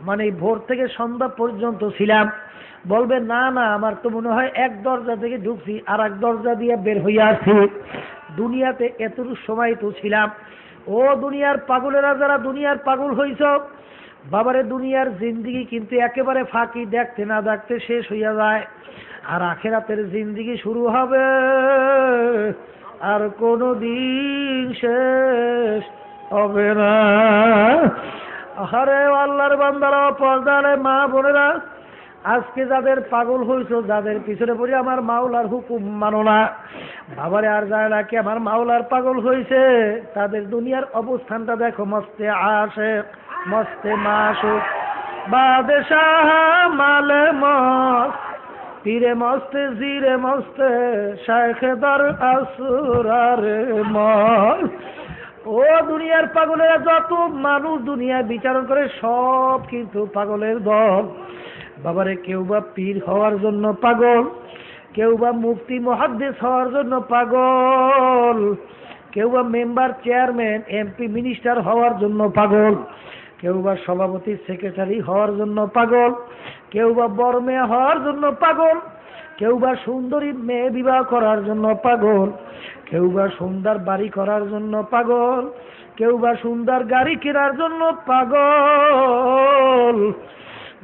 মানে ভোর থেকে সন্ধ্যা পর্যন্ত ছিলাম। বলবে না না, আমার তো মনে হয় এক দরজা থেকে ঢুকছি আর এক দরজা দিয়ে বের হইয়া আসছি, দুনিয়াতে এতটুকু সময় তো ছিলাম। ও দুনিয়ার পাগলেরা, যারা দুনিয়ার পাগল হইছ, বাবারে দুনিয়ার জিন্দিগি কিন্তু একেবারে ফাঁকি, দেখতে না দেখতে শেষ হইয়া যায়। আর আখিরাতের জিন্দিগি শুরু হবে, আর কোনো দিন শেষ হবে না। আরে আল্লাহর বান্দারা, পর্দারে মা বোনেরা, আজকে যাদের পাগল হইছ, যাদের পিছনে পড়ে আমার মাওলার হুকুম মানো না, বাবারে আর যায় নাকি আমার মাওলার পাগল হইছে, তাদের দুনিয়ার অবস্থানটা দেখো। মস্তে আশিক, মস্তে মাশুক, বাদশাহ মালে মস্ত, পীরে মস্তে জিরে মস্তে, শেখ দর আসরার মস্ত। ও দুনিয়ার পাগলেরা, যত মানুষ দুনিয়ায় বিচারণ করে সব কিন্তু পাগলের দল। বাবারে কেউ বা পীর হওয়ার জন্য পাগল, কেউ বা মুফতি মুহাদ্দিস হওয়ার জন্য পাগল, কেউ বা মেম্বার চেয়ারম্যান এমপি মিনিস্টার হওয়ার জন্য পাগল, কেউ বা সভাপতি সেক্রেটারি হওয়ার জন্য পাগল, কেউ বা বড় মেয়ে হওয়ার জন্য পাগল, কেউ বা সুন্দরী মেয়ে বিবাহ করার জন্য পাগল, কেউ বা সুন্দর বাড়ি করার জন্য পাগল, কেউ বা সুন্দর গাড়ি কেনার জন্য পাগল।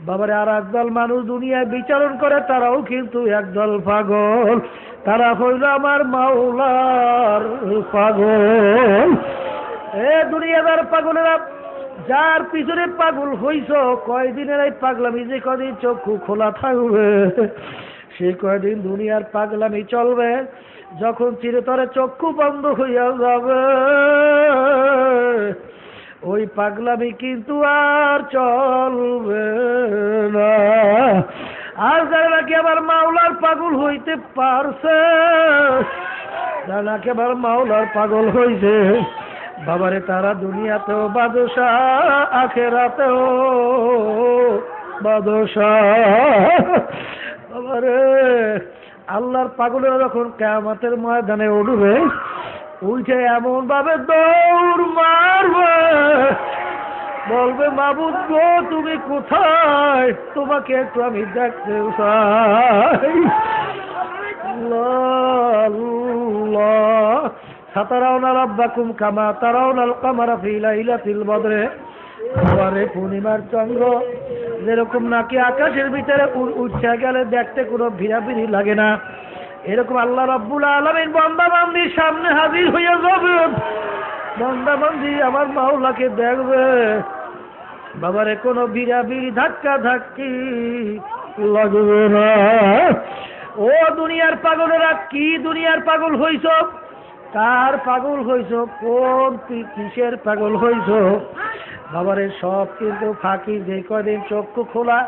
বাবারে আর একদল মানুষ দুনিয়ায় বিচারণ করে, তারাও কিন্তু একদল পাগল, তারা হইল আমার মাওলার পাগল। এ দুনিয়াদার পাগলেরা, যার পিছনে পাগল হইছ, কয়দিনের এই পাগলামি, যে কদিন চক্ষু খোলা থাকবে সে কয়দিন দুনিয়ার পাগলামি চলবে। যখন চিরতরে চক্ষু বন্ধ হইয়া যাবে, ওই পাগলামি কিন্তু আর চলবে না। আর যারা নাকি আবার মাওলার পাগল হইতে পারছে, যারা নাকি আবার মাওলার পাগল হইছে, বাবারে তারা দুনিয়াতেও বাদশাহ, আখেরাতেও বাদশাহ। বাবারে আল্লাহর পাগলেরা যখন কিয়ামতের ময়দানে উঠবে, উঠে এমন ভাবে দৌড় মারবে, বলবে মাবুদ গো তুমি কোথায়, তোমাকে একটু আমি দেখতে চাই। আল্লাহ, সাতারাউনা রাব্বাকুম কামা তারাউনাল কামারা ফি লাইলাতিল বদরে। আবারে পূর্ণিমার চন্দ্র যেরকম নাকি আকাশের ভিতরে উঠছে গেলে দেখতে কোনো ভিড়াভিড়ি লাগে না, এরকম আল্লাহ রাব্বুল আলামিন বান্দা বান্দির সামনে হাজির হইয়া যাবে। বান্দা বান্দি আমার মাওলাকে দেখবে, বাবারে কোনো ভিড়াভিড়ি ধাক্কা ধাক্কি লাগবে না। ও দুনিয়ার পাগলেরা, কি দুনিয়ার পাগল হইছ? কার পাগল হইছ? কোন কিসের পাগল হইছ? বাবারে সব কিন্তু ফাঁকি। যে কয়দিন চক্ষু খোলা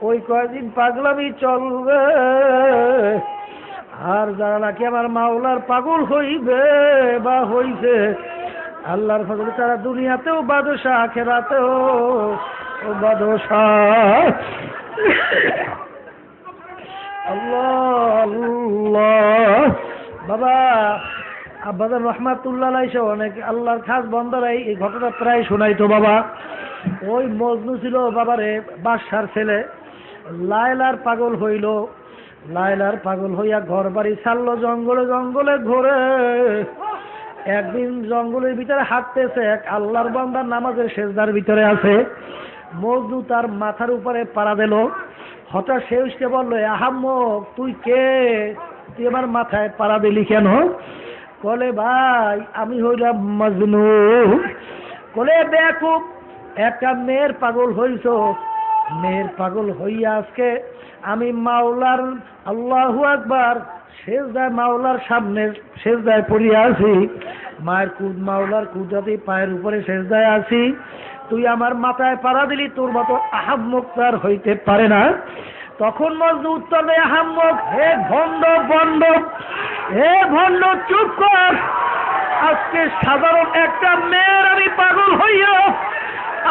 ওই কয়দিন পাগলামি চলবে। আর যারা নাকি আমার মাওলার পাগল হইবে বা হইছে, আল্লাহর পাগল, তারা দুনিয়াতেও বাদশা, আখিরাতেও বাদশা। আল্লাহ আল্লাহ। বাবা আব্বাজান রহমাতুল্লাহ আলাইহি অনেক আল্লাহর খাস বন্দারাই এই ঘটনা প্রায় শোনাইতো বাবা। ওই মজনু ছিল বাবারে বাদশার ছেলে, লায়লার পাগল হইল। লায়লার পাগল হইয়া ঘর বাড়ি ছাড়লো, জঙ্গলে জঙ্গলে ঘোরে। একদিন জঙ্গলের ভিতরে হাঁটতেছে, এক আল্লাহর বান্দা নামাজের সেজদার ভিতরে আছে। মজনু তার মাথার উপরে পাড়া দিল। হঠাৎ সে উঠে বললো, আহাম্মক তুই কে? তুই আমার মাথায় পাড়া দিলি কেন? বলে, ভাই আমি হইলাম মজনু। বলে, বেকুব, একটা মেয়ের পাগল হইছ। মেয়ের পাগল হইয়া আজকে আমি মাওলার, আল্লাহু আকবার, সেজদায় মাওলার সামনে সেজদায় পড়িয়া আছি। মায়ের কুদ, মাওলার কুদরতি পায়ের উপরে সেজদায় আছি। তুই আমার মাথায় পাড়া দিলি, তোর মতো আহাম্মক তার হইতে পারে না। তখন মজনু উত্তর দেয়, আহাম্মক, হে ভণ্ড ভণ্ড, হে ভণ্ড, চুপ কর। আজকে সাধারণ একটা মেয়ের আমি পাগল হইয়া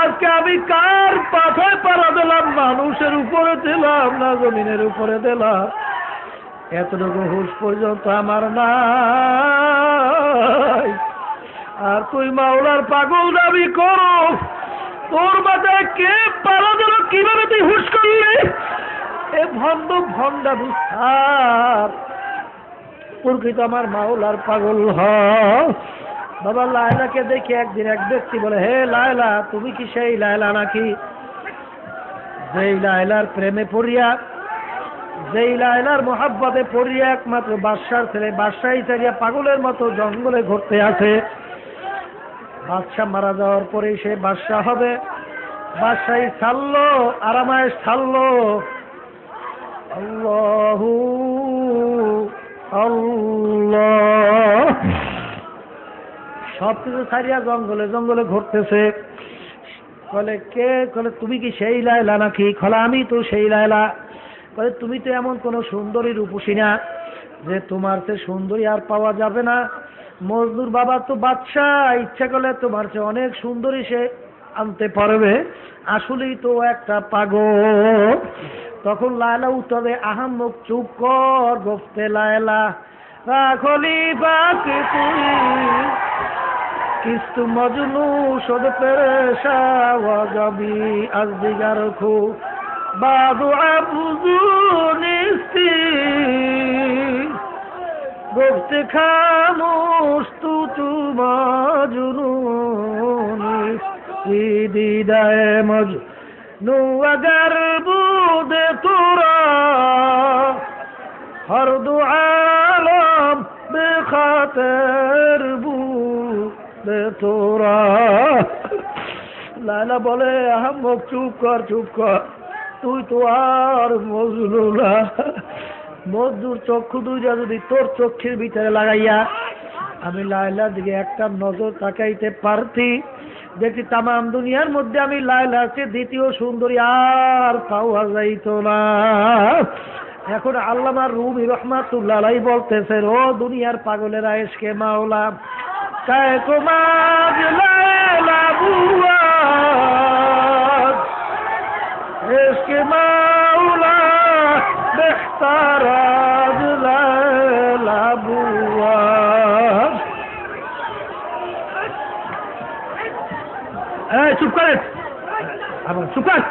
আজকে আমি কার পাথায় পাড়া দিলাম? মানুষের উপরে দিলাম না জমিনের উপরে দিলাম? এতটুকু হুঁশ পর্যন্ত আমার নাই। আর তুই মাওলার পাগল দাবি করো, তোর মাথায় কে পাড়া দিল? কিভাবে তুই হুঁশ করলি? এ ভণ্ড ভণ্ডা বিস্তার, প্রকৃত আমার মাওলার পাগল হ। বাবা লায়লাকে দেখে একদিন এক ব্যক্তি বলে, হে লায়লা, তুমি কি সেই লায়লা নাকি যেই লায়লার প্রেমে পড়িয়া, যেই লায়লার মোহাব্বতে পড়িয়া একমাত্র বাদশার ছেলে বাদশাহী ছাড়িয়া পাগলের মতো জঙ্গলে ঘুরতে আছে? বাদশাহ মারা যাওয়ার পরে সে বাদশাহ হবে। বাদশাহী ছাড়লো, আরামায়েশ ছাড়লো। আল্লাহু আল্লাহ, সব কিছু ছাড়িয়া জঙ্গলে জঙ্গলে ঘুরতেছে। বলে, কে? বলে, তুমি কি সেই লায়লা নাকি? বলে, আমি তো সেই লায়লা। বলে, তুমি তো এমন কোন সুন্দরী রূপসী না যে তোমার সে সুন্দরী আর পাওয়া যাবে না। মজনুর বাবা তো বাদশাহ, ইচ্ছা করলে তোমার চেয়ে অনেক সুন্দরী সে আনতে পারবে। আসলেই তো একটা পাগল। তখন লায়লা উত্তরে, আহাম্মক চুপ কর গোফতে লায়লা, রাখলি বাকি তুই কিস্তু মজনু সদ পেরেশা ওয়াজাবি আজ দিগার খু বাদু আবুজু নিস্তি গোফতে খামোশ তু তু মজনু নিস্তি দিদায়ে মজনু अगर बूद तुरा हर दो आलम बेखातर बूद तुरा। লায়লা বলে, আহাম্মক চুপ কর, চুপ কর, তুই তো আর মজনু না। মজনুর চক্ষু দুইটা যদি তোর চক্ষের ভিতরে লাগাইয়া আমি লায়লার দিকে একটা নজর তাকাইতে পারতি, দেখি তামাম দুনিয়ার মধ্যে আমি লায়লার চেয়ে দ্বিতীয় সুন্দরী আর পাওয়া যাইত না। এখন আল্লামা রুমি রহমাতুল্লাহ আলাইহি বলতেছেন, ও দুনিয়ার পাগলেরা, এসকে মাওলা কায় কুমাজ লায়লা বুয়াদ, এসকে মাওলা বেখতারাজ লায়লা বুয়াদ। চুপ করেন, চুপ কর।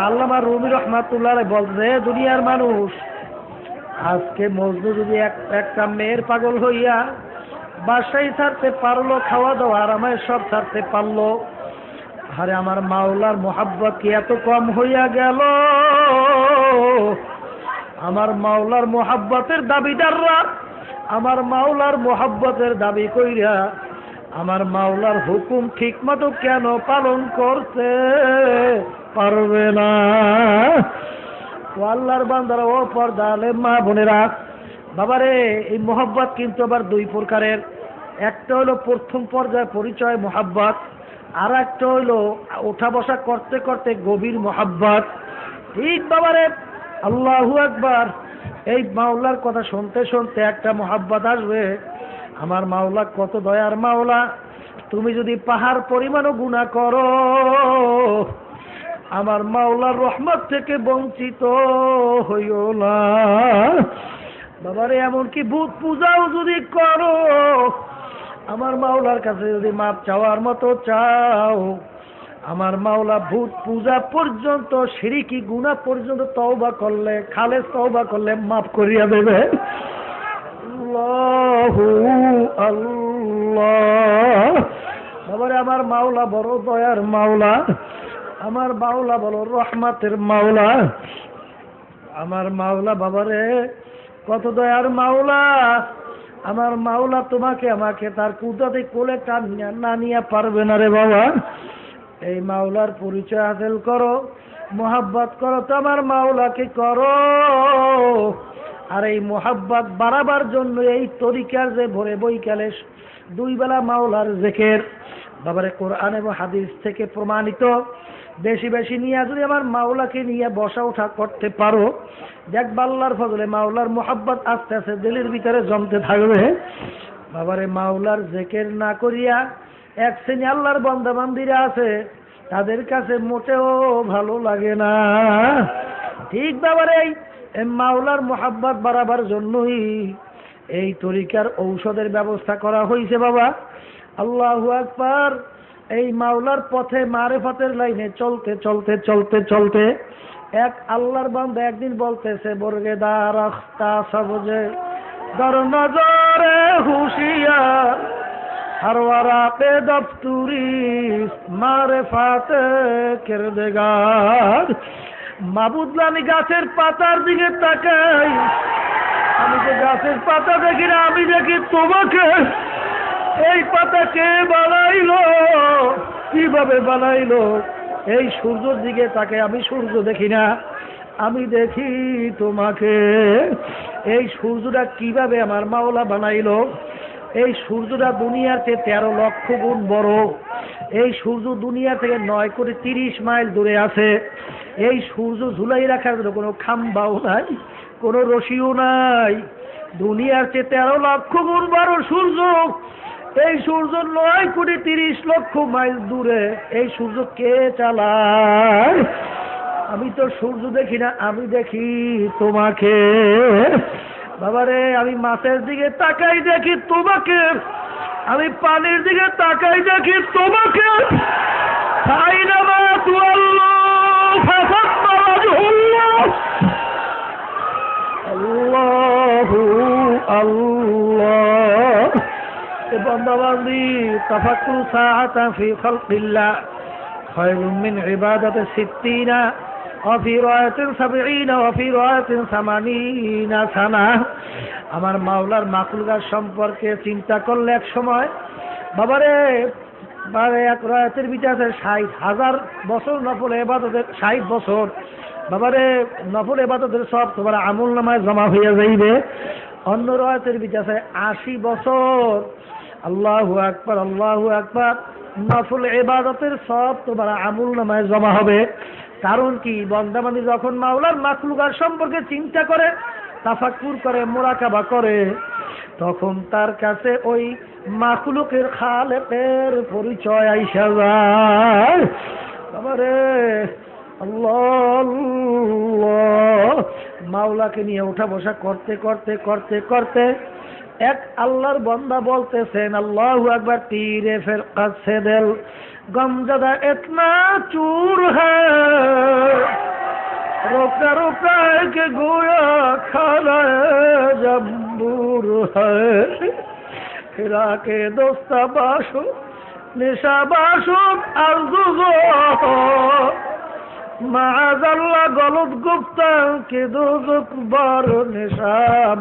আল্লামা রুমি রহমাতুল্লাহ বলতে, দুনিয়ার মানুষ, আজকে মজনু যদি একটা মেয়ের পাগল হইয়া বাসায় ছাড়তে পারলো, খাওয়া দাওয়া আরামে সব ছাড়তে পারলো, আরে আমার মাওলার মোহাব্বত কি এত কম হইয়া গেল? আমার মাওলার মোহাব্বতের দাবিদাররা আমার মাওলার মোহাব্বতের দাবি কইরা আমার মাওলার হুকুম ঠিক মতো কেন পালন করতে পারবে না? ও আল্লাহর বান্দারা, ও পর্দা আলেম মা বোনেরা, বাবারে এই মোহাব্বত কিন্তু আবার দুই প্রকারের। একটা হলো প্রথম পর্যায়ে পরিচয় মোহাব্বত, আর একটা হইলো ওঠা বসা করতে করতে গভীর মোহাব্বত। ঠিক বাবারে, আল্লাহু আকবার। এই মাওলার কথা শুনতে শুনতে একটা মোহাব্বত আসবে। আমার মাওলা কত দয়ার মাওলা, তুমি যদি পাহাড় পরিমাণও গুনাহ করো, আমার মাওলার রহমত থেকে বঞ্চিত হইও না। বাবারে এমনকি ভূত পূজাও যদি করো, আমার মাওলার কাছে যদি মাপ চাওয়ার মতো চাও, আমার মাওলা ভূত পূজা পর্যন্ত, শিরকি গুনাহ পর্যন্ত তওবা করলে, খালেস তওবা করলে মাফ করিয়া দেবে। আল্লাহু আল্লাহ। বাবারে আমার মাওলা বড় দয়ার মাওলা, আমার মাওলা বড় রহমতের মাওলা, আমার মাওলা বাবারে কত দয়ার মাওলা। আমার মাওলা তোমাকে আমাকে তার কুদরতে কোলে টানিয়া না নিয়ে পারবে না রে বাবা। এই মাওলার পরিচয় হাসিল করো, মোহাব্বত করো তো আমার মাওলাকে করো। আর এই মোহাব্বত বাড়াবার জন্য এই তরিকার যে ভোরে বৈকালে দুই বেলা মাওলার জিকির, বাবারে কোরআন এবং হাদিস থেকে প্রমাণিত, বেশি বেশি নিয়ে যদি আমার মাওলাকে নিয়ে বসা ওঠা করতে পারো, দেখবা আল্লাহর ফজলে মাওলার মোহাব্বত আস্তে আস্তে দিলের ভিতরে জমতে থাকবে। বাবারে মাওলার জিকির না করিয়া এক শ্রেণী আল্লাহর বান্দা বান্দিরা আছে, তাদের কাছে মোটেও ভালো লাগে না। ঠিক বাবারে এই মাওলার মোহাব্বত বাড়াবার জন্যই এই তরিকার ঔষধের ব্যবস্থা করা হয়েছে বাবা। আল্লাহু আকবার। এই মাওলার পথে মারেফতের লাইনে চলতে চলতে চলতে চলতে এক আল্লাহর বান্দা একদিন বলতেছে, বর্গেদার আখতা সবজে দর নজরে হুশিয়ার हर वराक़े दफ्तूरी मारेफाते किरदेगार। মাবুদলা আমি গাছের পাতার দিকে তাকাই, আমি তো গাছের পাতা দেখি না, আমি দেখি তোমাকে। এই পাতা কে বানাইলো, কিভাবে বানাইলো? এই সূর্যের দিকে তাকাই, আমি সূর্য দেখি না, আমি দেখি তোমাকে। এই সূর্যটা কিভাবে আমার মাওলা বানাইলো? এই সূর্যটা দুনিয়ার চেয়ে 13 লক্ষ গুণ বড়। এই সূর্য দুনিয়া থেকে 9 কোটি 30 মাইল দূরে আছে। এই সূর্য ঝুলাই রাখার জন্য কোনো খাম্বাও নাই, কোনো রশিও নাই। দুনিয়ার চেয়ে 13 লক্ষ গুণ বড় সূর্য। এই সূর্য 9 কোটি 30 লক্ষ মাইল দূরে। এই সূর্য কে চালায়? আমি তো সূর্য দেখি না, আমি দেখি তোমাকে। বাবারে আমি মাছের দিকে তাকাই দেখি তোমাকে, আমি পানির দিকে তাকাই দেখি তোমাকে। আল্লাহু আল্লাহ। বান্দা বান্দি তাফাক্কুর সাআতা ফি খালকিল্লাহ খায়রুম মিন ইবাদাতি 60 وفي رواية 70 وفي رواية 80 সানা। আমার মাওলার মাখলুকাত সম্পর্কে চিন্তা করলে এক সময় বাবারে এক রায়াতের ভিতরে 60,000 বছর নফল ইবাদতের 60 বছর বাবারে নফল ইবাদতের সব তোমার আমল নামায় জমা হইয়া যাইবে। অন্য রায়াতের ভিতরে 80 বছর। আল্লাহু আকবার, আল্লাহু আকবার। নফল ইবাদতের সব তোমার আমল নামায় জমা হবে। কারণ কি? বান্দাবান্দি যখন মাওলার মাখলুকাত সম্পর্কে চিন্তা করে, তাফাক্কুর করে, মুরাকাবা করে, তখন তার কাছে ওই মাখলুকের খালেকের পরিচয় আইসা যায়। বাবারে আল্লাহ আল্লাহ। মাওলাকে নিয়ে ওঠা বসা করতে করতে করতে করতে এক আল্লাহর বান্দা বলতেছেন, আল্লাহু আকবার। পীরে ফিরকাত সে দিল गमज़दा इतना चूर है, रोका रोका के गोया खाना जम्बूर है। फिरा के दोस्ता बाशो निशा बाशो अर्जुजो माज़ल्ला गलत गुफ्ता के दोज़ुक बार निशा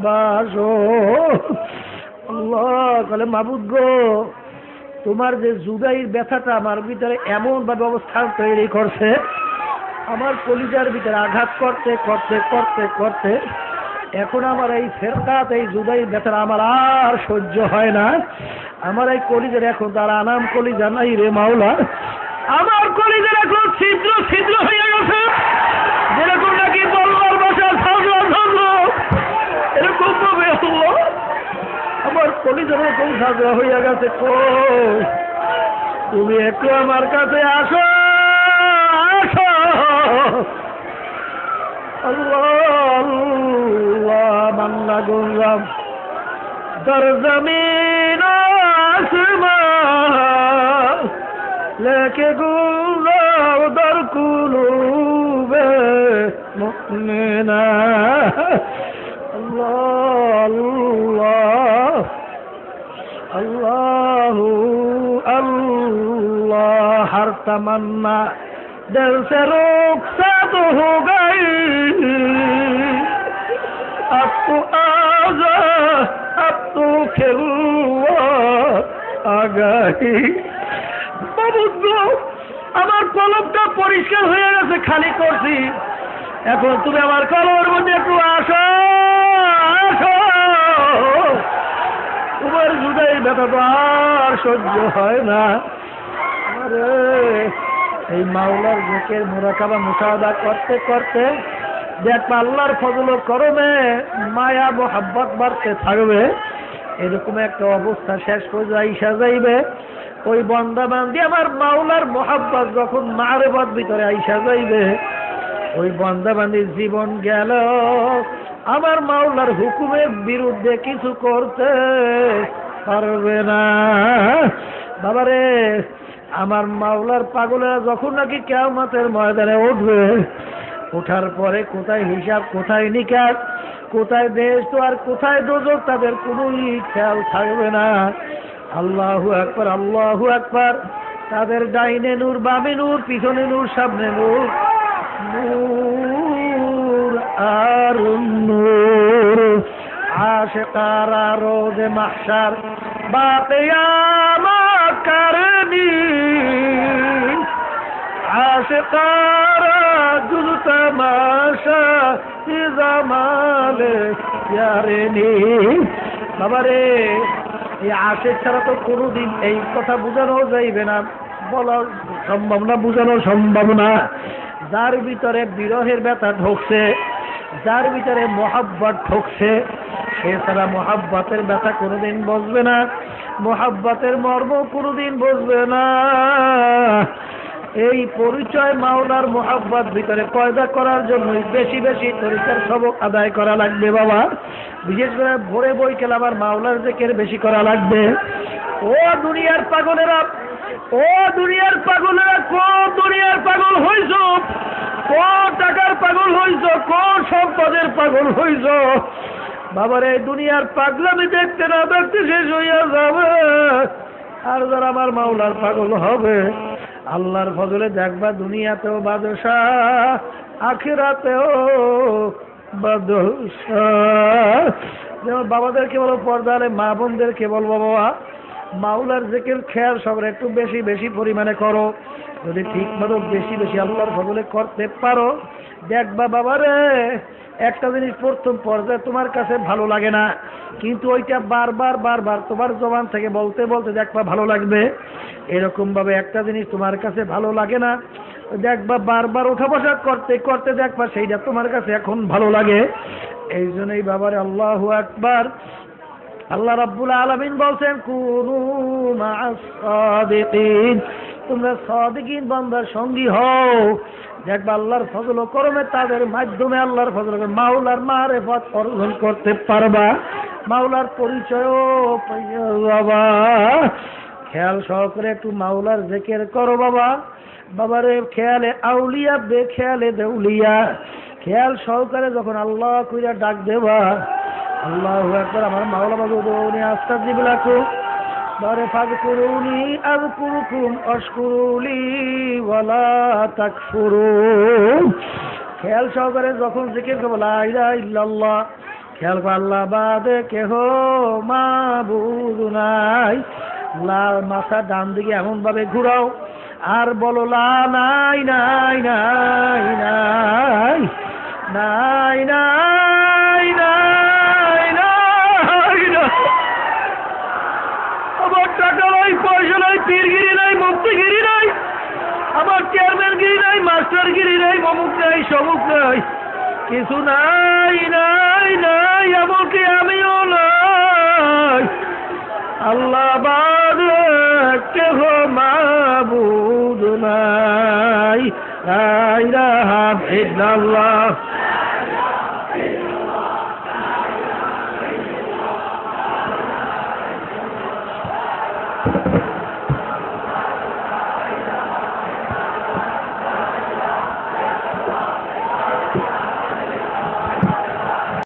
बाशो। अल्लाह कले माबुद गो, তোমার যে জুদাইর ব্যথাটা আমার ভিতরে এমন ভাবে অবস্থান তৈরি করছে, আমার কলিজার ভিতরে আঘাত করতে করতে করতে করতে এখন আমার এই ফেরকাত এই জুদাই ব্যথা আমার আর সহ্য হয় না। আমার এই কলিজার এখন তার আনাম কলিজা নাই রে মাওলা। আমার কলিজার এখন ছিদ্র ছিদ্র হয়ে গেছে, যেরকম নাকি তলোয়ার বসার ঝাঁঝরা ঝাঁঝরা এরকম ভাবে আল্লাহ আমার কলিজার এরকম ঝাঁঝরা হয়ে গেছে। তুমি একটু আমার কাছে আসো আসো। আল্লাহ আল্লাহ মান্না গুনরাম দর জমিন আসমান লেকে গুনরাম দর কুলুবে মুমিনা। আল্লাহ আল্লাহ अल्लाह अल्लाह हर तमन्ना दिल से रुखसत हो गई, अब तो आजा अब तो खिलवत आ गई। আমার কলমটা পরিষ্কার হয়ে গেছে, খালি করছি, এখন তুমি আমার কলমের মধ্যে একটু আসো আসো। তোমার জুদাই ব্যথা তো আর সহ্য হয় না। আরে এই মাওলার জিকির মুরাকাবা মুশাহাদা করতে করতে দেখ আল্লাহর ফজল করমে মায়া মোহাব্বত বাড়তে থাকবে। এরকম একটা অবস্থা শেষ পর্যন্ত আইসা যাইবে। ওই বান্দা বান্দি আমার মাওলার মোহাব্বত যখন মারেফত ভিতরে আইসা যাইবে, ওই বান্দা বান্দির জীবন গেল আমার মাওলার হুকুমের বিরুদ্ধে কিছু করতে পারবে না। বাবারে আমার মাওলার পাগলেরা যখন নাকি কিয়ামতের ময়দানে উঠবে, ওঠার পরে কোথায় হিসাব কোথায় নিকাশ কোথায় বেহেশত আর কোথায় দোজখ তাদের কোনোই খেয়াল থাকবে না। আল্লাহু আকবার আল্লাহু আকবার। তাদের ডাইনে নূর বামে নূর পিছনে নূর সামনে নূর, নূর আর নূর। আশিকারা রোজে মাহশার বা কিয়ামত করনি, আশিকারা জুল তামাশা জামালে ইয়ারেনি। বাবারে এই আশিক ছাড়া তো কোনোদিন এই কথা বোঝানো যাইবে না, বলা সম্ভব না, বোঝানো সম্ভব না। যার ভিতরে বিরহের ব্যথা ঢুকছে, যার ভিতরে মোহাব্বত ঢুকছে, সে ছাড়া মোহাব্বতের ব্যথা কোনোদিন বুঝবে না, মোহাব্বতের মর্ম কোনোদিন বুঝবে না। এই পরিচয় মাওলার মোহাব্বত ভিতরে পয়দা করার জন্য বেশি বেশি তরিকার সবক আদায় করা লাগবে বাবা। বিশেষ করে ভোরে বই খেলে আবার মাওলার জিকির বেশি করা লাগবে। ও দুনিয়ার পাগলেরা, ও দুনিয়ার পাগলেরা, কোন দুনিয়ার পাগল হইছ, কোন টাকার পাগল হইছ, কোন সম্পদের পাগল হইছ। বাবার এই দুনিয়ার পাগলামি দেখতে না দেখতে শেষ হইয়া যাবে। আর যারা আমার মাওলার পাগল হবে, আল্লাহর ফজলে দেখবা দুনিয়াতেও বাদশাহ, আখিরাতেও বাদশাহ। যেমন বাবাদেরকে বলো, পর্দারে মা বোনদেরকে বলবো, বাবা মাওলার জিকির খেয়াল সবার একটু বেশি বেশি পরিমাণে করো। যদি ঠিক মতো বেশি বেশি আল্লাহর ফজলে করতে পারো, দেখবা বাবারে একটা জিনিস প্রথম পর্যায়ে তোমার কাছে ভালো লাগে না, কিন্তু ওইটা বারবার বারবার তোমার জবান থেকে বলতে বলতে দেখবা ভালো লাগবে। এরকম ভাবে একটা জিনিস তোমার কাছে ভালো লাগে না, দেখবা বারবার উঠা বসা করতে করতে দেখবা সেইটা তোমার কাছে এখন ভালো লাগে। এই জন্যই বাবারে আল্লাহু আকবার। আল্লাহ রাব্বুল আলামিন বলছেন, কুনু মা'আস সাদিকিন, তোমরা সাদিকিন বান্দার সঙ্গী হও। দেখবা আল্লাহর ফজল ও করমে তাদের মাধ্যমে আল্লাহর ফজল মাওলার মারেফত অর্জন করতে পারবা, মাওলার পরিচয়ও পাইয়া যাবা। খেয়াল সহকারে একটু মাওলার জিকির করো বাবা। বাবারে খেয়ালে আউলিয়া বেখেয়ালে দেউলিয়া, খেয়াল সহকারে যখন আল্লাহ কইরা ডাক দেবা, আল্লাহু আকবার। আমার মাওলা বাবুনি আস্তাগফির লাকুম বারে ফাযকুরুনি আযকুরুকুম ওয়াশকুরুলি ওয়ালা তাকফুরুন। খেয়াল সহকারে যখন জিকির করব লা ইলাহা ইল্লাল্লাহ, খেয়াল করে আল্লাহ বাদে কেহ মাবুদ নাই। মাথা ডান দিকে এমন ভাবে ঘুরাও আর বলো লা নাই নাই নাই নাই নাই নাই নাই নাই নাই। আমার টাকা নাই, পয়সা নাই, পীরগিরি নাই, মুক্তিগিরি নাই, আমার চেয়ারম্যানগিরি নাই, মাস্টারগিরি নাই, অমুক নাই, সমুক নাই, কিছু নাই নাই নাই, এমনকি আমিও নাই। আল্লাহ বাদে কেহ মাবুদ নাই, লা ইলাহা ইল্লাল্লাহ।